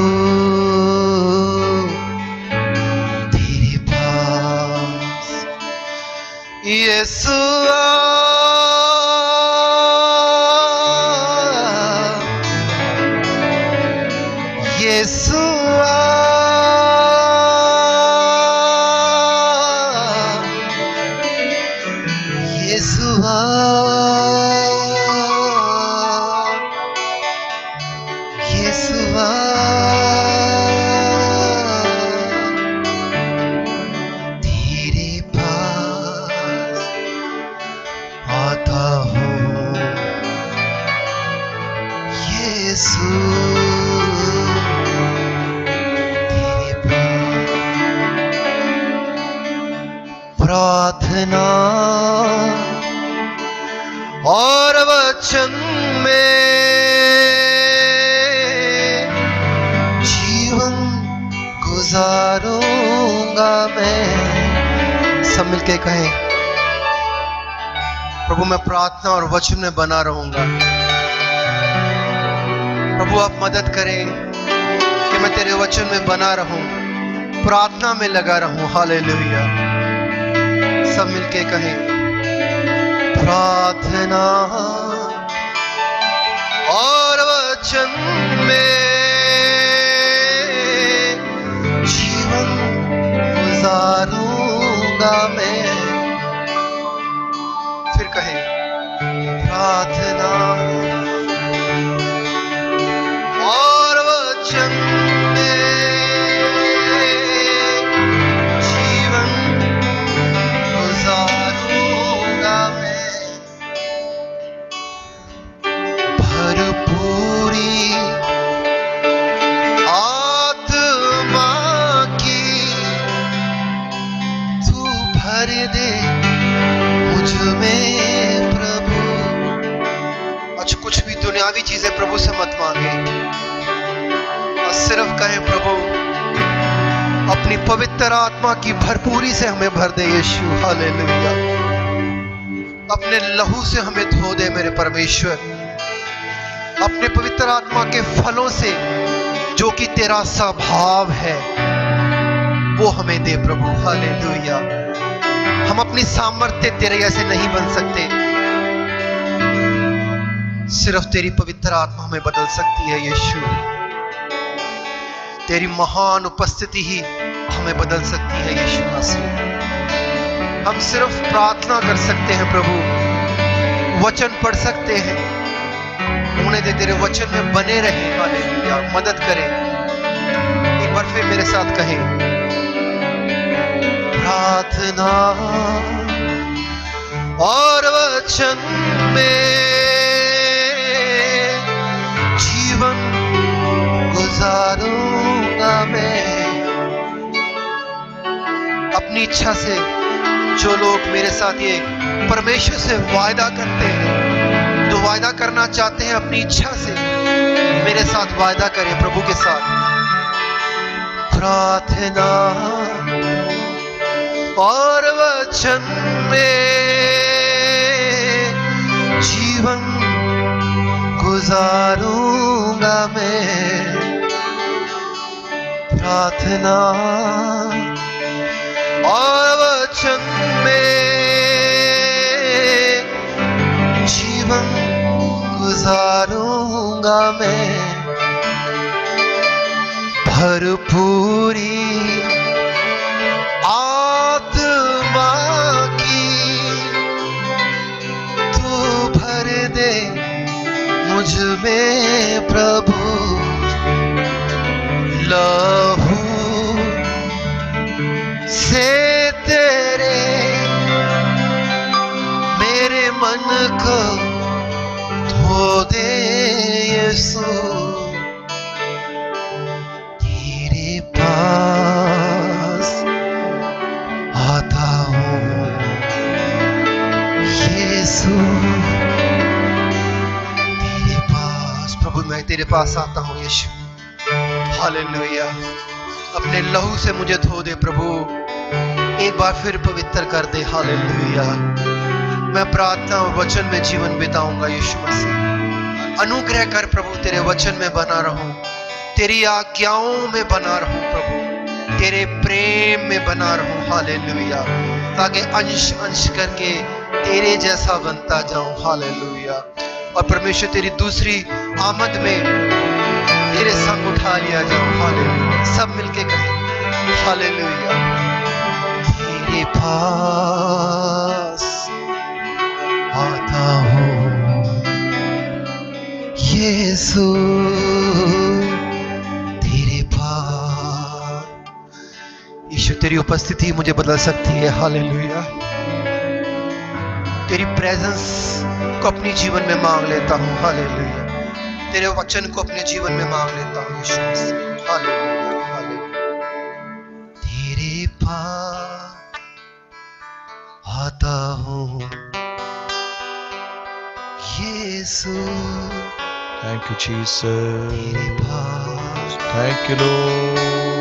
तेरे पास यीशु यीशु यीशु यीशु तेरे पास आता हूँ यीशु। प्रार्थना और वचन में जीवन गुजारूंगा मैं। सब मिलके कहें, प्रभु मैं प्रार्थना और वचन में बना रहूंगा। प्रभु आप मदद करें कि मैं तेरे वचन में बना रहूं, प्रार्थना में लगा रहूं। हालेलुया। सब मिलके कहें, प्रार्थना और वचन में जीवन गुजारूंगा मैं। फिर कहें, प्रार्थना और वचन में जीवन गुजारूंगा मैं। भरपूरी आत्मा की तू भर दे मुझ में प्रभु। आज कुछ भी दुनियावी चीजें प्रभु से मत मांगे, और सिर्फ कहें, प्रभु अपनी पवित्र आत्मा की भरपूरी से हमें भर दे यीशु। हालेलुया। अपने लहू से हमें धो दे मेरे परमेश्वर। अपने पवित्र आत्मा के फलों से, जो कि तेरा स्वभाव है, वो हमें दे प्रभु। हालेलुया। हम अपनी सामर्थ्य तेरे जैसे नहीं बन सकते, सिर्फ तेरी पवित्र आत्मा हमें बदल सकती है यीशु। तेरी महान उपस्थिति ही हमें बदल सकती है यीशु मसीह। हम सिर्फ प्रार्थना कर सकते हैं प्रभु, वचन पढ़ सकते हैं, उन्हें दे तेरे वचन में बने रहे। हालेलुया। मदद करें। एक बार फिर मेरे साथ कहें, प्रार्थना और वचन में जीवन गुजारूंगा मैं। अपनी इच्छा से जो लोग मेरे साथ ये परमेश्वर से वायदा करते हैं, जो वायदा करना चाहते हैं अपनी इच्छा से, मेरे साथ वायदा करें प्रभु के साथ। प्रार्थना और वचन में जीवन गुजारूंगा मैं। प्रार्थना और वचन में जीवन गुजारूंगा मैं। भरपूरी आत्मा की तू भर दे मुझ में प्रभु। लहू से तेरे मेरे मन को धो दे यीशु। तेरे पास आता हूँ यीशु। तेरे पास प्रभु, मैं तेरे पास आता हूँ यीशु। हालेलुया। अपने लहू से मुझे धो दे प्रभु, एक बार फिर पवित्र कर दे। हालेलुया। मैं प्रार्थना और वचन में जीवन बिताऊंगा यीशु मसीह। अनुग्रह कर प्रभु, तेरे वचन में बना रहूं, तेरी आज्ञाओं में बना रहूं प्रभु, तेरे प्रेम में बना रहूं। हालेलुया। ताकि अंश अंश करके तेरे जैसा बनता जाऊं। हालेलुया। और परमेश्वर तेरी दूसरी आमद में तेरे संग उठा लिया जाऊं। हालेलुया। सब मिलके कहें हालेलुया। तेरे पास आता हूँ यीशु। तेरे पास यीशु, तेरी उपस्थिति मुझे बदल सकती है। हालेलुया। तेरी प्रेजेंस को अपनी जीवन में मांग लेता हूँ। हालेलुया। तेरे वचन को अपने जीवन में मांग लेता हूँ यीशु मसीह। हालेलुया। हालेलुया। तेरे पास आता हूँ यीशु। Thank you, Jesus. तेरे पास Thank you, Lord.